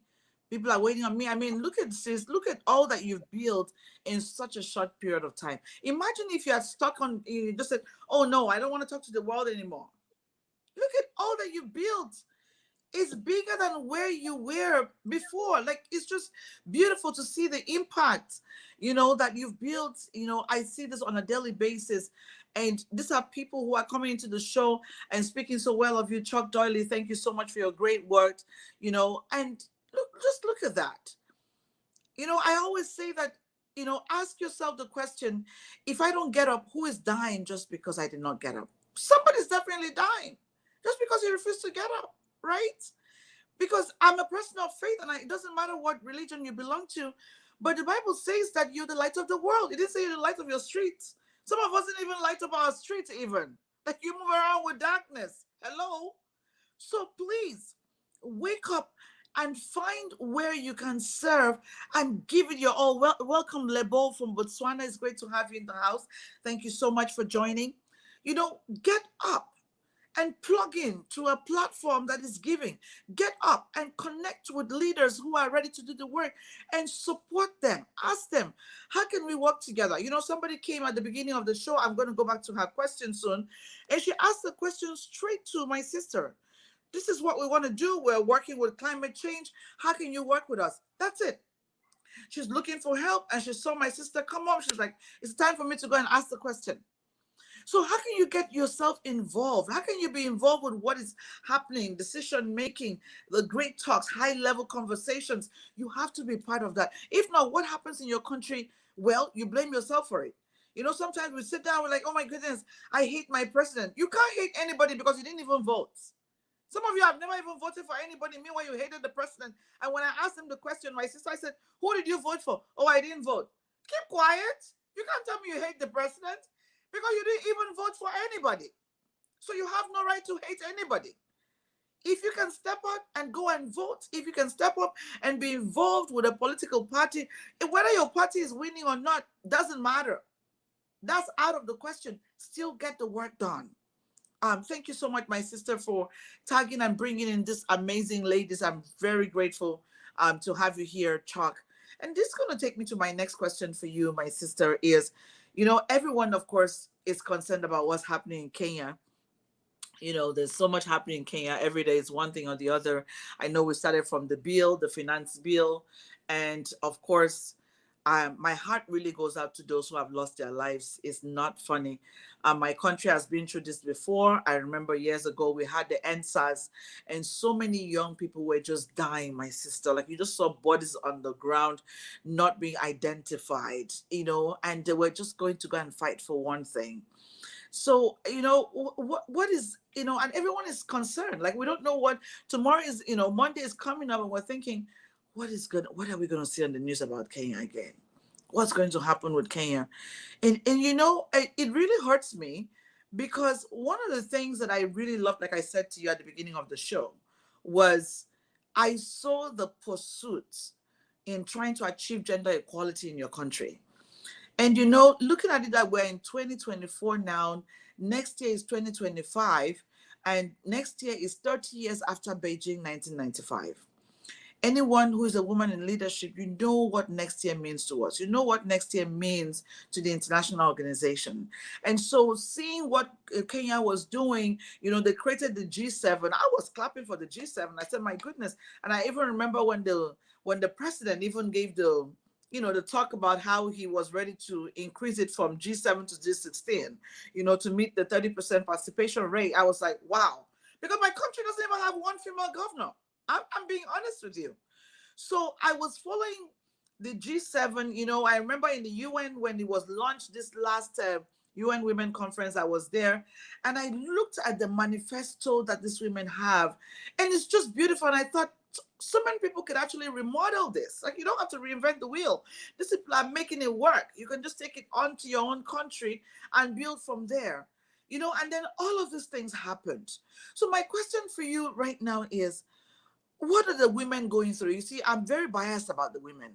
People are waiting on me. I mean, look at sis, look at all that you've built in such a short period of time. Imagine if you had stuck on, you just said, oh no, I don't want to talk to the world anymore. Look at all that you built. It's bigger than where you were before. Like, it's just beautiful to see the impact, that you've built. I see this on a daily basis. And these are people who are coming into the show and speaking so well of you. Chuck Doyley, thank you so much for your great work. And just look at that. I always say that, ask yourself the question, if I don't get up, who is dying just because I did not get up? Somebody's definitely dying just because you refuse to get up, right? Because I'm a person of faith, and it doesn't matter what religion you belong to, but the Bible says that you're the light of the world. It didn't say you're the light of your streets. Some of us didn't even light up our streets, even. Like, you move around with darkness. Hello? So please wake up and find where you can serve and give it your all. Welcome, Lebo from Botswana. It's great to have you in the house. Thank you so much for joining. Get up and plug in to a platform that is giving. Get up and connect with leaders who are ready to do the work and support them. Ask them, how can we work together? Somebody came at the beginning of the show. I'm going to go back to her question soon. And she asked the question straight to my sister. This is what we want to do. We're working with climate change. How can you work with us? That's it. She's looking for help, and she saw my sister come up. She's like, it's time for me to go and ask the question. So how can you get yourself involved? How can you be involved with what is happening, decision making, the great talks, high level conversations? You have to be part of that. If not, what happens in your country? Well, you blame yourself for it. Sometimes we sit down, we're like, oh my goodness, I hate my president. You can't hate anybody because you didn't even vote. Some of you have never even voted for anybody. Meanwhile, you hated the president. And when I asked him the question, my sister, I said, who did you vote for? Oh, I didn't vote. Keep quiet. You can't tell me you hate the president because you didn't even vote for anybody. So you have no right to hate anybody. If you can step out and go and vote, if you can step up and be involved with a political party, whether your party is winning or not, doesn't matter. That's out of the question. Still get the work done. Thank you so much, my sister, for tagging and bringing in these amazing ladies. I'm very grateful to have you here, Chuck. And this is going to take me to my next question for you, my sister, is, everyone, of course, is concerned about what's happening in Kenya. There's so much happening in Kenya. Every day is one thing or the other. I know we started from the bill, the finance bill, and of course, my heart really goes out to those who have lost their lives. It's not funny. My country has been through this before. I remember years ago we had the NSAS, and so many young people were just dying, my sister. Like, you just saw bodies on the ground, not being identified, and they were just going to go and fight for one thing. So, what is, and everyone is concerned. Like, we don't know what tomorrow is. Monday is coming up, and we're thinking, what are we going to see on the news about Kenya again? What's going to happen with Kenya? And it really hurts me, because one of the things that I really loved, like I said to you at the beginning of the show, was I saw the pursuit in trying to achieve gender equality in your country. And looking at it that we're in 2024 now, next year is 2025, and next year is 30 years after Beijing 1995. Anyone who is a woman in leadership, you know what next year means to us. You know what next year means to the international organization. And so seeing what Kenya was doing, they created the G7. I was clapping for the G7. I said, my goodness. And I even remember when the president even gave the talk about how he was ready to increase it from G7 to G16, to meet the 30% participation rate. I was like, wow, because my country doesn't even have one female governor. I'm being honest with you. So I was following the G7. I remember in the UN when it was launched, this last UN Women Conference, I was there, and I looked at the manifesto that these women have, and it's just beautiful. And I thought, so many people could actually remodel this. Like, you don't have to reinvent the wheel. These people are making it work. You can just take it onto your own country and build from there. And then all of these things happened. So my question for you right now is, what are the women going through? You see, I'm very biased about the women.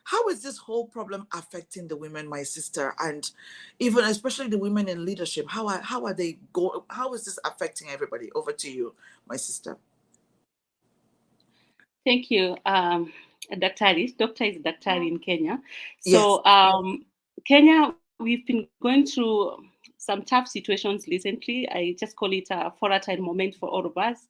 How is this whole problem affecting the women, my sister, and even especially the women in leadership? How are they going? How is this affecting everybody? Over to you, my sister. Thank you, Daktari. Doctor is Daktari in Kenya. Yes. So, Kenya, we've been going through some tough situations recently. I just call it a volatile moment for all of us.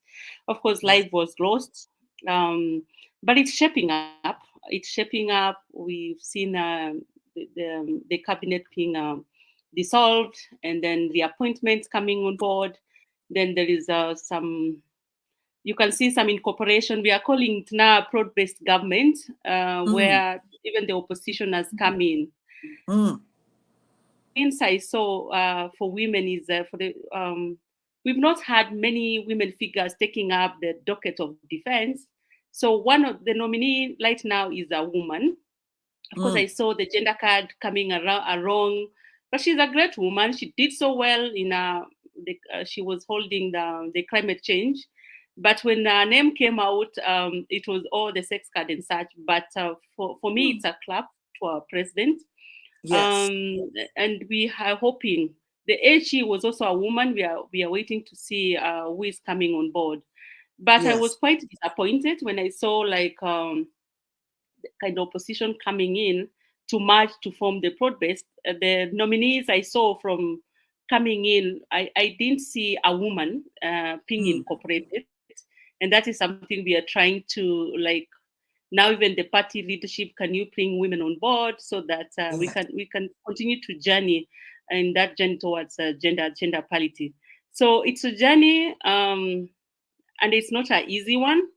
Of course, life Yes. was lost, but it's shaping up. It's shaping up. We've seen the cabinet being dissolved, and then the appointments coming on board. Then there is some, you can see some incorporation. We are calling it now a broad-based government, Mm, where even the opposition has come in. mm, Things I saw for women is we've not had many women figures taking up the docket of defense. So one of the nominee right now is a woman. Of course, I mm, saw the gender card coming around, but she's a great woman. She did so well in she was holding the climate change. But when her name came out, it was all the sex card and such. But for me, mm. it's a clap to our president. Yes. And we are hoping. The AG was also a woman. We are waiting to see who is coming on board. But I Yes. was quite disappointed when I saw like kind of opposition coming in to merge to form the broad-based. The nominees I saw from coming in, I didn't see a woman being Mm, incorporated, and that is something we are trying to like. Now even the party leadership, can you bring women on board so that yes. we can continue to journey in that journey towards gender parity. So it's a journey, and it's not an easy one.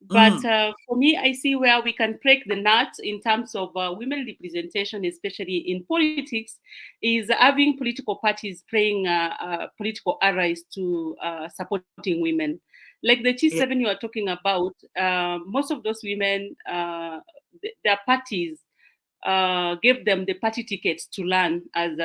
But Mm, for me, I see where we can break the nut in terms of women representation, especially in politics, is having political parties playing political allies to supporting women. Like the yeah. G7 you are talking about, most of those women, their parties gave them the party tickets to run as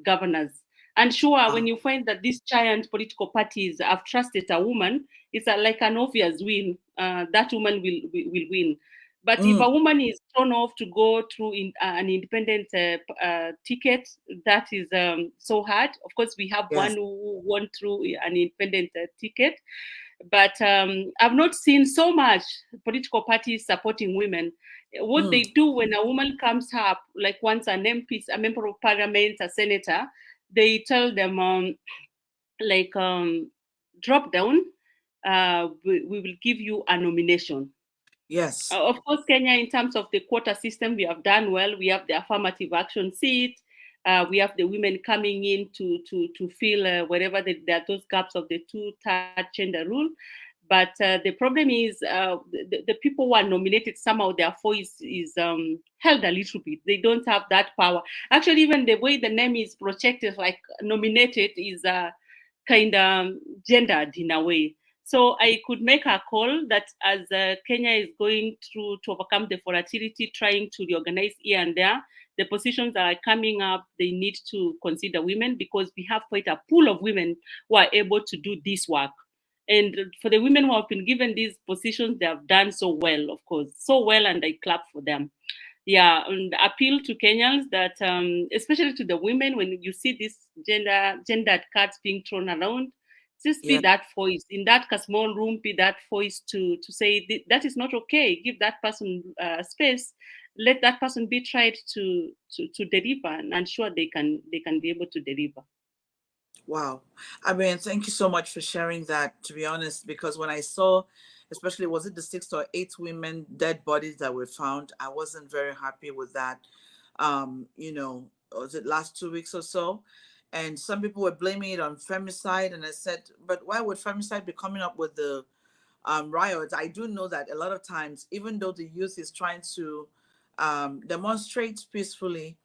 governors. And sure, when you find that these giant political parties have trusted a woman, it's like an obvious win. That woman will win. But if a woman is thrown off to go through an independent ticket, that is so hard. Of course, we have one Yes. who won through an independent ticket, but I've not seen so much political parties supporting women. What they do when a woman comes up, like once an MP, a member of parliament, a senator, they tell them drop down. We will give you a nomination. Yes. Of course, Kenya, in terms of the quota system, we have done well. We have the affirmative action seat. We have the women coming in to fill wherever there are those gaps of the two-third gender rule. But the problem is the people who are nominated, somehow their voice is held a little bit. They don't have that power. Actually, even the way the name is projected, like nominated, is kind of gendered in a way. So I could make a call that as Kenya is going through to overcome the volatility, trying to reorganize here and there, the positions that are coming up, they need to consider women, because we have quite a pool of women who are able to do this work. And for the women who have been given these positions, they have done so well, of course, so well, and I clap for them. Yeah, and appeal to Kenyans that, especially to the women, when you see these gendered cards being thrown around, just be Yes. that voice in that small room. Be that voice to say that is not okay. Give that person space. Let that person be tried to deliver, and I'm sure they can be able to deliver. Wow. I mean, thank you so much for sharing that, to be honest, because when I saw, especially, was it the 6 or 8 women dead bodies that were found, I wasn't very happy with that. Was it last 2 weeks or so? And some people were blaming it on femicide. And I said, but why would femicide be coming up with the riots? I do know that a lot of times, even though the youth is trying to demonstrate peacefully,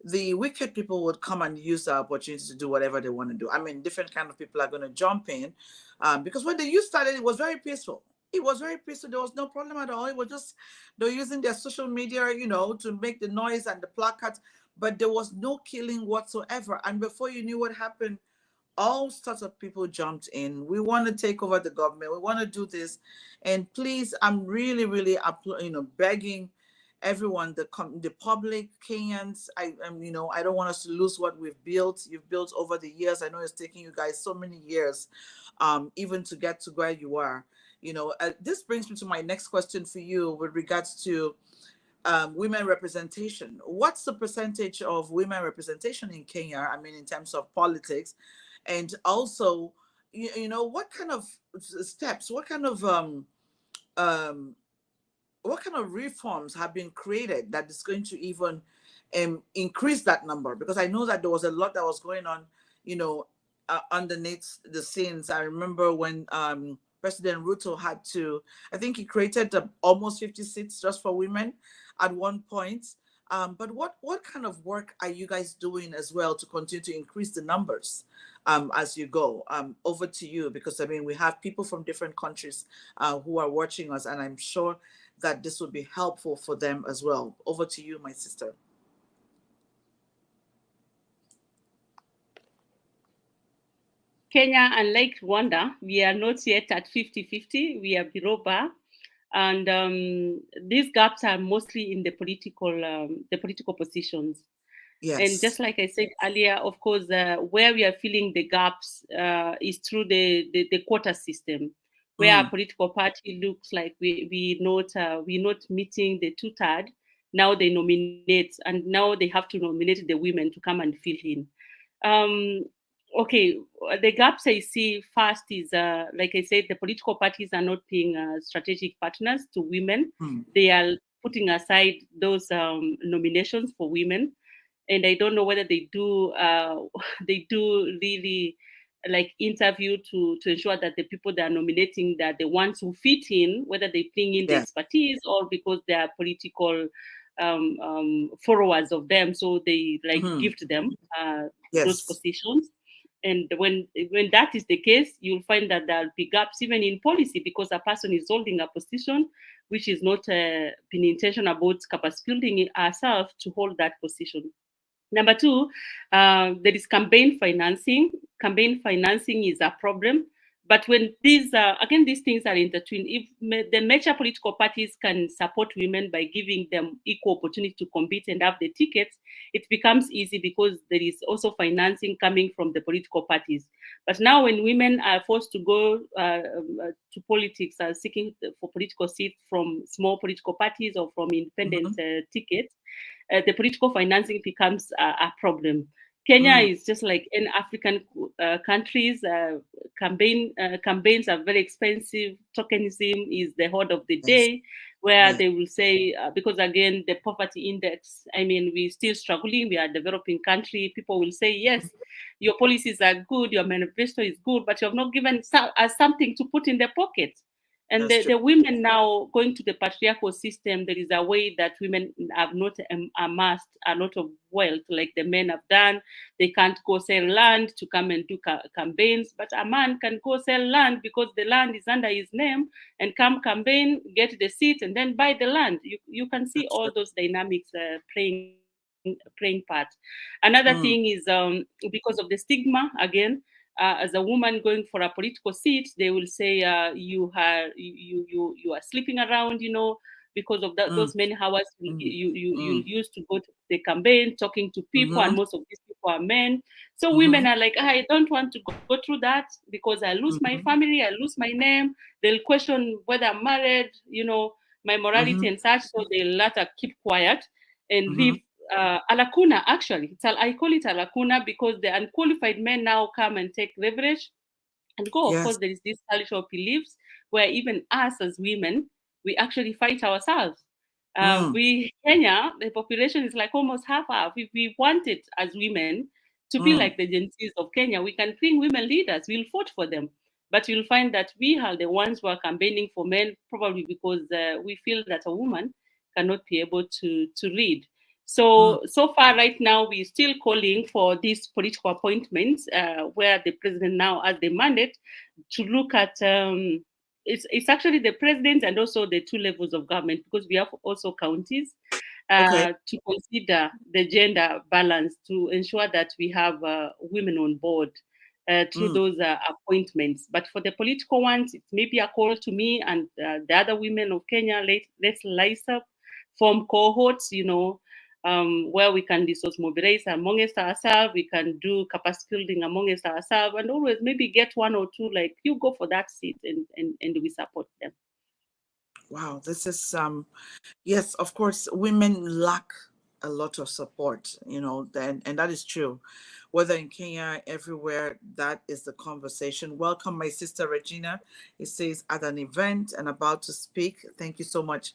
the wicked people would come and use the opportunity to do whatever they want to do. I mean, different kind of people are going to jump in, because when the youth started, it was very peaceful. It was very peaceful. There was no problem at all. It was just they're using their social media, to make the noise and the placards, but there was no killing whatsoever. And before you knew what happened, all sorts of people jumped in. We want to take over the government. We want to do this, and please, I'm really, really, begging everyone, the public, Kenyans. I don't want us to lose what we've built. You've built over the years. I know it's taking you guys so many years, even to get to where you are. This brings me to my next question for you with regards to women representation. What's the percentage of women representation in Kenya? I mean, in terms of politics, and also, what kind of steps, what kind of reforms have been created that is going to even increase that number? Because I know that there was a lot that was going on, underneath the scenes. I remember when President Ruto had to, I think he created almost 50 seats just for women at one point. But what kind of work are you guys doing as well to continue to increase the numbers as you go? Over to you, because I mean, we have people from different countries who are watching us, and I'm sure that this would be helpful for them as well. Over to you, my sister. Kenya, unlike Rwanda, we are not yet at 50-50. We are below bar. And these gaps are mostly in the political positions. Yes. And just like I said earlier, of course, where we are filling the gaps is through the quota system, where a political party looks like we're not meeting the two-third. Now they nominate, and now they have to nominate the women to come and fill in. Okay, the gaps I see first is, like I said, the political parties are not being strategic partners to women. They are putting aside those nominations for women, and I don't know whether they do really like interview to ensure that the people they are nominating, that the ones who fit in, whether they bring in the expertise or because they are political followers of them, so they like gift them those positions. And when that is the case, you'll find that there'll be gaps even in policy, because a person is holding a position which is not been intentional about capacity building herself to hold that position. Number two, there is campaign financing. Campaign financing is a problem. But when these, again, these things are intertwined, if the major political parties can support women by giving them equal opportunity to compete and have the tickets, it becomes easy because there is also financing coming from the political parties. But now, when women are forced to go to politics, seeking for political seats from small political parties or from independent Mm-hmm. tickets, the political financing becomes a problem. Kenya Mm. is just like in African countries. Campaigns are very expensive. Tokenism is the word of the Yes. day, where Yes. they will say, because again, the poverty index, I mean, we're still struggling. We are a developing country. People will say, yes, your policies are good, your manifesto is good, but you have not given us something to put in the pocket. And That's true. the women now going to the patriarchal system, there is a way that women have not amassed a lot of wealth like the men have done. They can't go sell land to come and do campaigns, but a man can go sell land because the land is under his name and come campaign, get the seat, and then buy the land. You can see That's all true. those dynamics playing part. Another thing is Mm. because of the stigma again, as a woman going for a political seat, they will say you are sleeping around, because of Mm. those many hours Mm. you Mm. used to go to the campaign, talking to people, and Mm-hmm. most of these people are men. So Mm-hmm. women are like, I don't want to go through that because I lose my Mm-hmm. family, I lose my name. They'll question whether I'm married, my morality Mm-hmm. and such. So they'll later keep quiet and Mm-hmm. leave a lacuna. Actually, I call it a lacuna because the unqualified men now come and take leverage and go. Of Yes. course, there is this cultural beliefs where even us as women, we actually fight ourselves. Mm. We Kenya, the population is like almost half. If we wanted as women to be Mm. like the Gen Zs of Kenya, we can bring women leaders. We'll vote for them. But you'll find that we are the ones who are campaigning for men, probably because we feel that a woman cannot be able to lead. Mm. So far, right now, we're still calling for these political appointments where the president now has the mandate to look at. It's actually the president and also the two levels of government, because we have also counties, Okay. to consider the gender balance to ensure that we have women on board through Mm. those appointments. But for the political ones, it may be a call to me and the other women of Kenya. Let's lice up, form cohorts, where we can resource mobilize amongst ourselves, we can do capacity building amongst ourselves, and always maybe get one or two, like, you go for that seat, and we support them. Wow. This is yes, of course, women lack a lot of support, and that is true. Whether in Kenya, everywhere, that is the conversation. Welcome, my sister Regina. It says at an event and about to speak. Thank you so much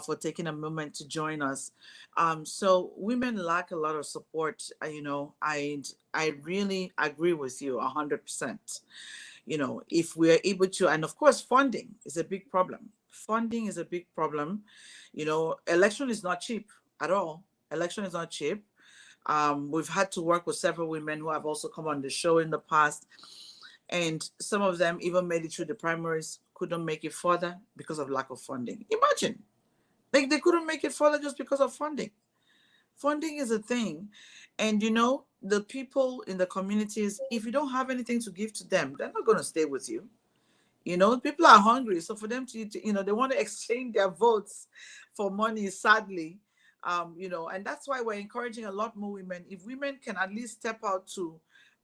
for taking a moment to join us. So women lack a lot of support. I really agree with you 100%. If we're able to, and of course funding is a big problem. Funding is a big problem. Election is not cheap at all. Election is not cheap. We've had to work with several women who have also come on the show in the past, and some of them even made it through the primaries, couldn't make it further because of lack of funding. Imagine, like, they couldn't make it further just because of funding. Funding is a thing. And the people in the communities, if you don't have anything to give to them, they're not going to stay with you. People are hungry, so for them to they want to exchange their votes for money, sadly. And that's why we're encouraging a lot more women. If women can at least step out to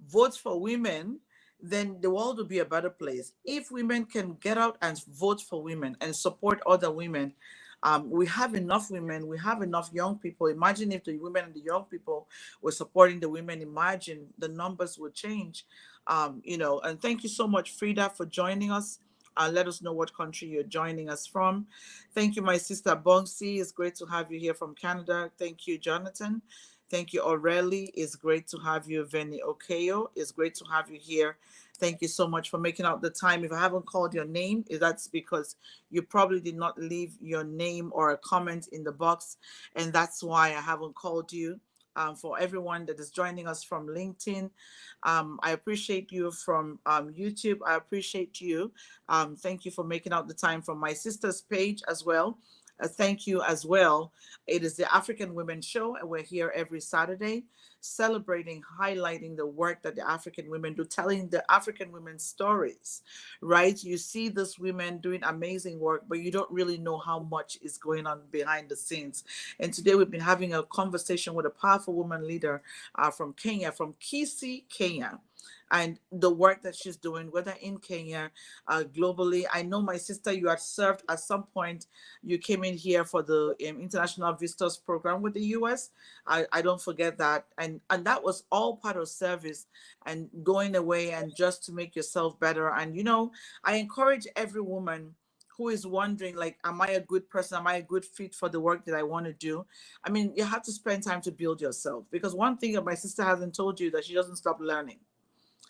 vote for women, then the world will be a better place. If women can get out and vote for women and support other women, we have enough women, we have enough young people. Imagine if the women and the young people were supporting the women. Imagine the numbers would change. And thank you so much, Frida, for joining us. Let us know what country you're joining us from. Thank you, my sister Bongsi. It's great to have you here from Canada. Thank you, Jonathan. Thank you, Aurelie. It's great to have you, Veni Okeo. It's great to have you here. Thank you so much for making out the time. If I haven't called your name, that's because you probably did not leave your name or a comment in the box, and that's why I haven't called you. For everyone that is joining us from LinkedIn, I appreciate you from YouTube. I appreciate you. Thank you for making out the time from my sister's page as well. thank you as well. It is the African Women Show, and we're here every Saturday celebrating, highlighting the work that the African women do, telling the African women's stories, right? You see these women doing amazing work, but you don't really know how much is going on behind the scenes. And today we've been having a conversation with a powerful woman leader from Kenya, from Kisii, Kenya, and the work that she's doing, whether in Kenya, globally. I know, my sister, you had served at some point. You came in here for the International Visitors Program with the US. I don't forget that. And that was all part of service and going away and just to make yourself better. And, I encourage every woman who is wondering, like, am I a good person? Am I a good fit for the work that I want to do? I mean, you have to spend time to build yourself, because one thing that my sister hasn't told you, that she doesn't stop learning.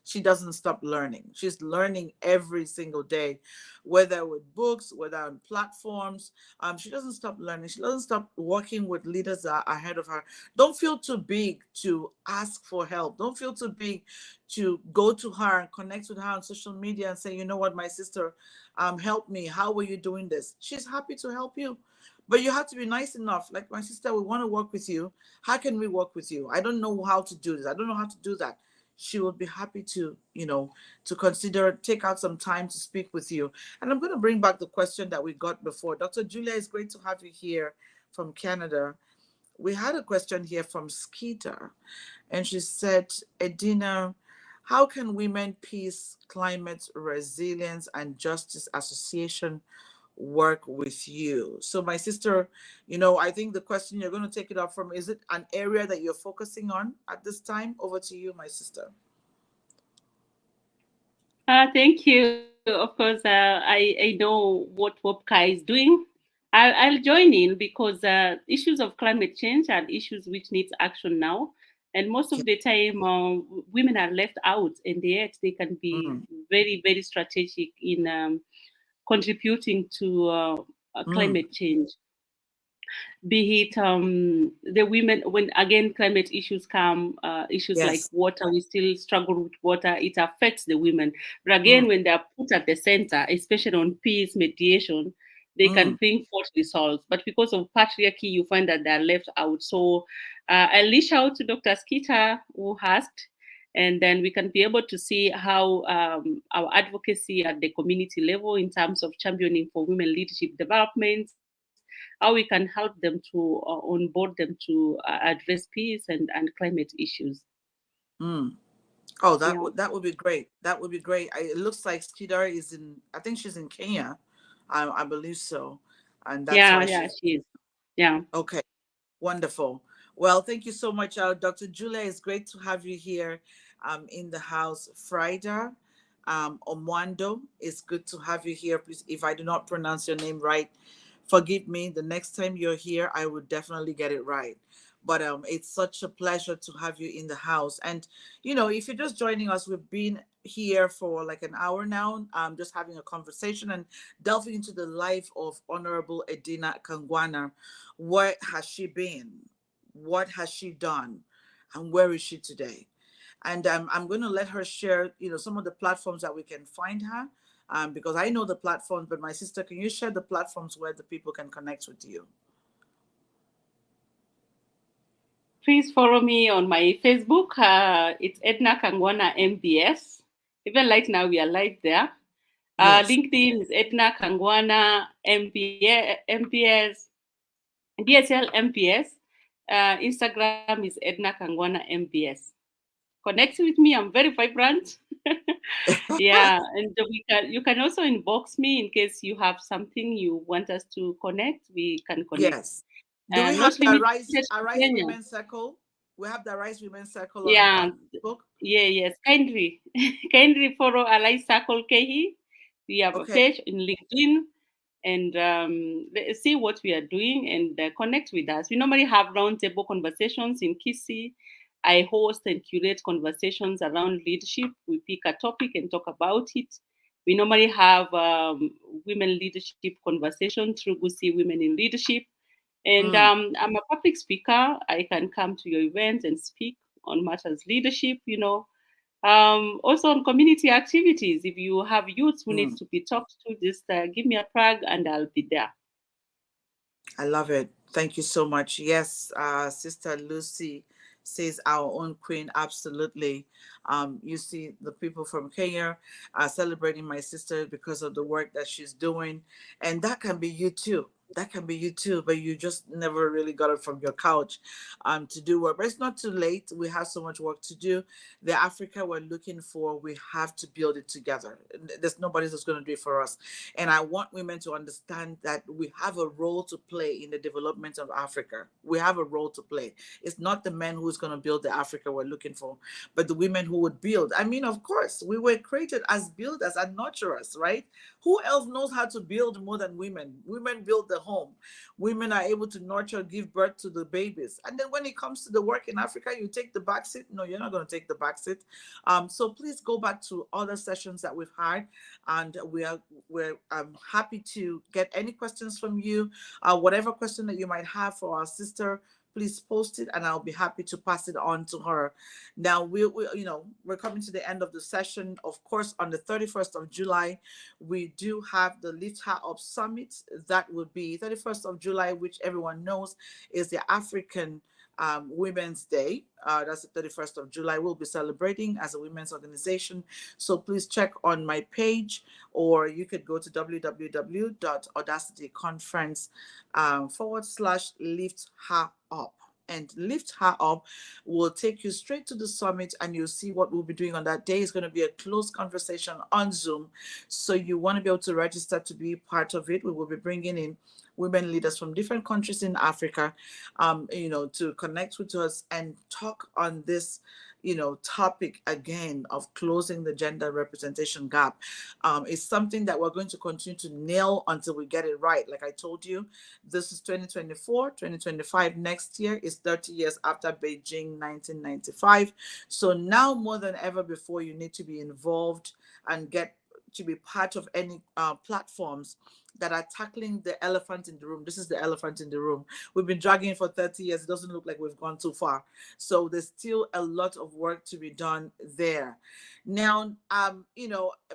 She doesn't stop learning. She's learning every single day, whether with books, whether on platforms. She doesn't stop learning. She doesn't stop working with leaders that are ahead of her. Don't feel too big to ask for help. Don't feel too big to go to her and connect with her on social media and say, you know what, my sister, help me. How are you doing this? She's happy to help you. But you have to be nice enough. Like, my sister, we want to work with you. How can we work with you? I don't know how to do this. I don't know how to do that. She will be happy to, to consider, take out some time to speak with you. And I'm going to bring back the question that we got before. Dr. Julia, it's great to have you here from Canada. We had a question here from Skeeter, and she said, Edina, how can Women, Peace, Climate, Resilience, and Justice Association work with you? So, my sister, I think the question you're going to take it up from, is it an area that you're focusing on at this time? Over to you, my sister. Thank you. Of course, I know what WOPCA is doing. I'll join in because issues of climate change are issues which needs action now. And most Yeah. of the time, women are left out, and yet they can be Mm, very, very strategic in contributing to mm, climate change, be it the women. When again climate issues come, issues like yes. water, we still struggle with water. It affects the women, but Mm, again when they are put at the center, especially on peace mediation, they can mm, bring forth results. But because of patriarchy, you find that they are left out. So I'll reach out to Dr. Skeeter, who asked, and then we can be able to see how our advocacy at the community level in terms of championing for women leadership development, how we can help them to onboard them to address peace and climate issues. mm. Oh, Yeah, that would be great. That would be great. It looks like Skeeter is in, I think she's in Kenya. I believe so. And that's yeah, why yeah, she's she is. Yeah. okay. Wonderful. Well, thank you so much, Dr. Julia. It's great to have you here in the house. Frida Omwando, it's good to have you here. Please, if I do not pronounce your name right, forgive me. The next time you're here, I will definitely get it right. But it's such a pleasure to have you in the house. And, if you're just joining us, we've been here for like an hour now, just having a conversation and delving into the life of Honorable Edina Kangwana. What has she been? What has she done? And where is she today? And I'm going to let her share, some of the platforms that we can find her, because I know the platforms. But my sister, can you share the platforms where the people can connect with you? Please follow me on my Facebook. It's Edna Kangwana MBS. Even right now, we are live there. Yes. LinkedIn is Edna Kangwana MPS, DSL MPS. Instagram is Edna Kangwana MBS. Connect with me. I'm very vibrant. Yeah, and you can also inbox me in case you have something you want us to connect. We can connect. Yes. Do we have Not the limited Rise, to Rise Kenya. Women's Circle? We have the Rise Women's Circle Yeah, on Facebook. yeah, yes. Kindly, kindly follow Ally Circle Kehi. We have a Okay. page in LinkedIn, and see what we are doing and connect with us. We normally have roundtable conversations in Kisii. I host and curate conversations around leadership. We pick a topic and talk about it. We normally have women leadership conversation through Gusi Women in Leadership. And Mm, I'm a public speaker. I can come to your events and speak on matters leadership, also on community activities. If you have youth who needs mm. to be talked to, just give me a plug and I'll be there. I love it. Thank you so much. Yes, Sister Lucy says our own queen. Absolutely. You see the people from Kenya celebrating my sister because of the work that she's doing. And that can be you too. That can be you too, but you just never really got it from your couch to do work. But it's not too late. We have so much work to do. The Africa we're looking for, we have to build it together. There's nobody that's going to do it for us. And I want women to understand that we have a role to play in the development of Africa. We have a role to play. It's not the men who's going to build the Africa we're looking for, but the women who would build. I mean, of course, we were created as builders and nurturers, right? Who else knows how to build more than women? Women build the home. Women are able to nurture, give birth to the babies. And then when it comes to the work in Africa, you take the back seat. No, you're not going to take the back seat. So please go back to other sessions that we've had, and we're happy to get any questions from you. Whatever question that you might have for our sister, please post it, and I'll be happy to pass it on to her. Now we're coming to the end of the session. Of course, on the 31st of July, we do have the Lift Her Up Summit. That would be 31st of July, which everyone knows is the African Women's Day. That's the 31st of July. We'll be celebrating as a women's organization. So please check on my page, or you could go to www.audacityconference /lift her up. And Lift Her Up will take you straight to the summit, and you'll see what we'll be doing on that day. It's going to be a closed conversation on Zoom. So you want to be able to register to be part of it. We will be bringing in women leaders from different countries in Africa, to connect with us and talk on this, topic again of closing the gender representation gap. It's something that we're going to continue to nail until we get it right. Like I told you, this is 2024, 2025. Next year is 30 years after Beijing 1995. So now more than ever before, you need to be involved and get to be part of any platforms that are tackling the elephant in the room. This is the elephant in the room. We've been dragging for 30 years. It doesn't look like we've gone too far. So there's still a lot of work to be done there. Now,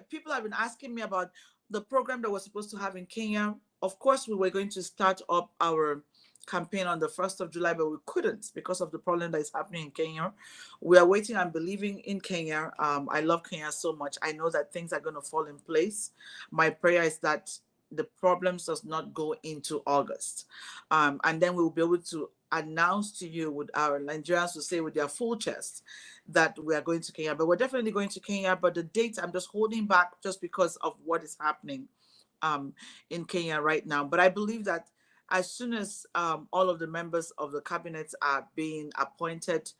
people have been asking me about the program that we're supposed to have in Kenya. Of course, we were going to start up our campaign on the 1st of July, but we couldn't because of the problem that is happening in Kenya. We are waiting and believing in Kenya. I love Kenya so much. I know that things are going to fall in place. My prayer is that the problems does not go into August. And then we will be able to announce to you, with our Nigerians to say with their full chest, that we are going to Kenya. But we're definitely going to Kenya. But the date, I'm just holding back just because of what is happening in Kenya right now. But I believe that as soon as all of the members of the cabinet are being appointed,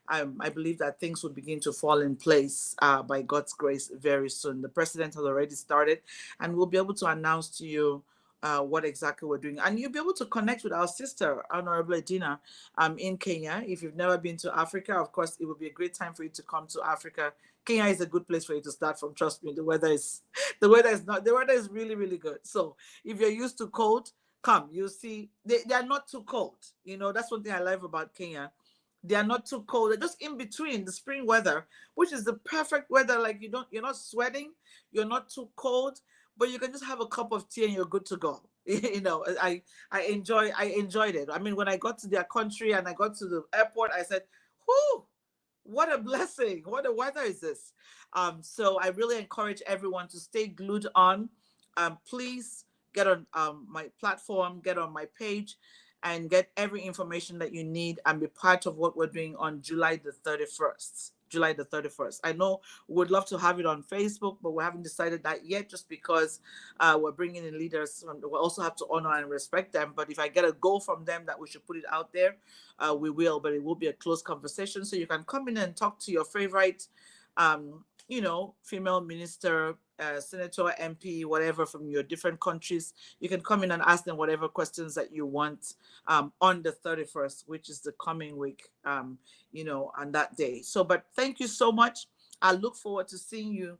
I believe that things will begin to fall in place by God's grace very soon. The president has already started, and we'll be able to announce to you what exactly we're doing. And you'll be able to connect with our sister, Honorable Edina, in Kenya. If you've never been to Africa, of course, it would be a great time for you to come to Africa. Kenya is a good place for you to start from. Trust me, the weather is really, really good. So if you're used to cold, come. You see, they are not too cold. That's one thing I love about Kenya. They are not too cold. They're just in between the spring weather, which is the perfect weather. Like you're not sweating, you're not too cold, but you can just have a cup of tea and you're good to go. I enjoyed it. I mean, when I got to their country and I got to the airport, I said, "Whoo, what a blessing. What a weather is this?" So I really encourage everyone to stay glued on. Please get on my platform, get on my page, and get every information that you need and be part of what we're doing on July the 31st. July the 31st. I know we would love to have it on Facebook, but we haven't decided that yet just because we're bringing in leaders. We also have to honor and respect them. But if I get a go from them that we should put it out there, we will. But it will be a close conversation. So you can come in and talk to your favorite female minister, senator, MP, whatever from your different countries. You can come in and ask them whatever questions that you want on the 31st, which is the coming week, on that day. So, but thank you so much. I look forward to seeing you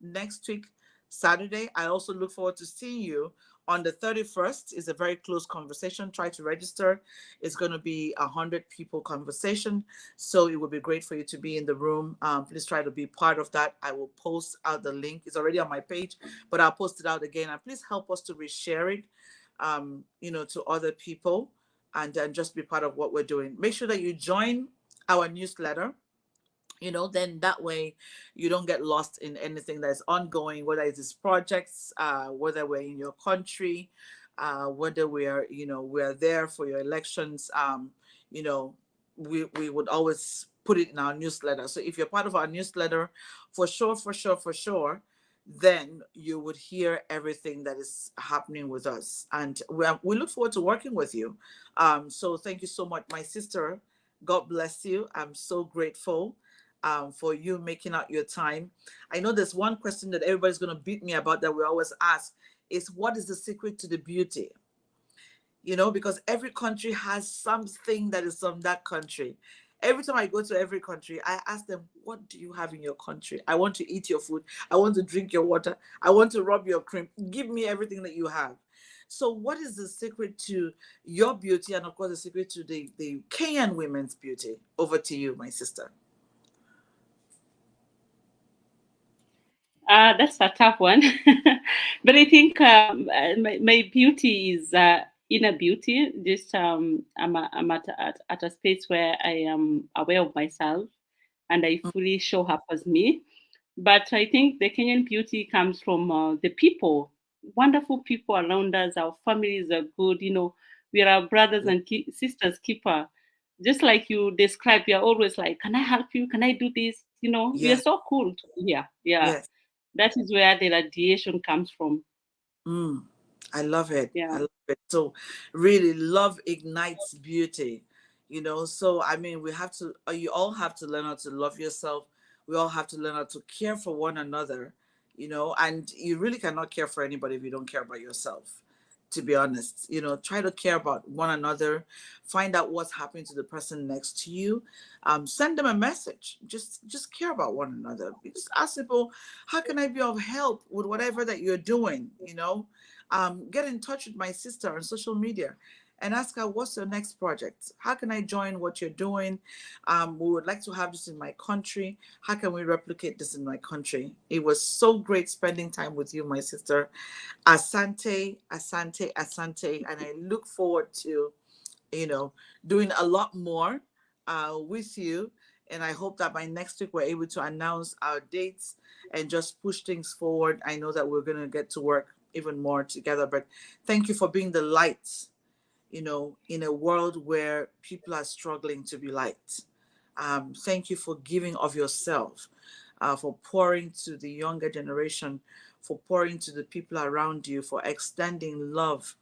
next week, Saturday. I also look forward to seeing you on the 31st. Is a very close conversation. Try to register. It's going to be 100 people conversation. So it would be great for you to be in the room. Please try to be part of that. I will post out the link. It's already on my page, but I'll post it out again. And please help us to reshare it. to other people, and just be part of what we're doing. Make sure that you join our newsletter. Then that way you don't get lost in anything that's ongoing, whether it's projects, whether we're in your country, whether we're there for your elections. You know, we would always put it in our newsletter. So if you're part of our newsletter, for sure, for sure, for sure, then you would hear everything that is happening with us. And we look forward to working with you. So thank you so much, my sister. God bless you. I'm so grateful for you making out your time. I know there's one question that everybody's going to beat me about that we always ask is, what is the secret to the beauty? Because every country has something that is from that country. Every time I go to every country, I ask them, what do you have in your country? I want to eat your food. I want to drink your water. I want to rub your cream. Give me everything that you have. So what is the secret to your beauty, and of course the secret to the Kenyan women's beauty? Over to you, my sister. That's a tough one. But I think my beauty is inner beauty. Just I'm at a space where I am aware of myself and I fully show up as me. But I think the Kenyan beauty comes from the people, wonderful people around us. Our families are good. We are our brothers and sisters keeper. Just like you described, we are always like, "Can I help you? Can I do this?" We are Yes, so cool to be here. Yeah, yes. that is where the radiation comes from. Mm, I love it. I Yeah. love it. So really, love ignites beauty. So I mean, we have to, you all have to learn how to love yourself. We all have to learn how to care for one another, and you really cannot care for anybody if you don't care about yourself. To be honest, try to care about one another. Find out what's happening to the person next to you. Send them a message. Just care about one another. Just ask people, how can I be of help with whatever that you're doing? Get in touch with my sister on social media and ask her, what's your next project? How can I join what you're doing? We would like to have this in my country. How can we replicate this in my country? It was so great spending time with you, my sister. Asante, asante, asante. And I look forward to, doing a lot more with you. And I hope that by next week we're able to announce our dates and just push things forward. I know that we're going to get to work even more together. But thank you for being the light, in a world where people are struggling to be light. Thank you for giving of yourself, for pouring to the younger generation, for pouring to the people around you, for extending love,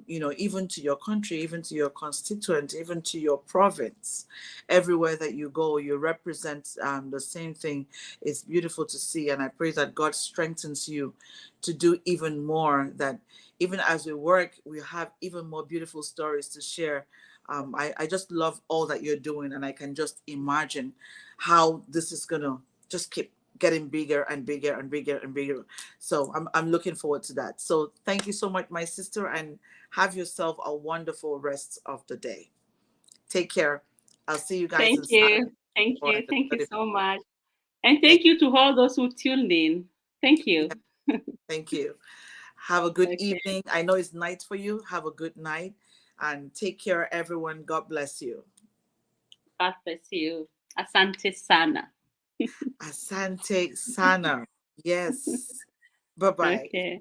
even to your country, even to your constituent, even to your province. Everywhere that you go, you represent the same thing. It's beautiful to see. And I pray that God strengthens you to do even more, that even as we work, we have even more beautiful stories to share. I just love all that you're doing, and I can just imagine how this is going to just keep getting bigger and bigger and bigger and bigger. So I'm looking forward to that. So thank you so much, my sister, and have yourself a wonderful rest of the day. Take care. I'll see you guys Thank in Saturday you. Thank for you. the Thank you 30. so much. And Thank, thank you to all those who tuned in. Thank yeah, you. thank you. Have a good Okay. evening. I know it's night for you. Have a good night and take care, everyone. God bless you. God bless you. Asante sana. Asante Sana. Yes. Bye bye. Okay.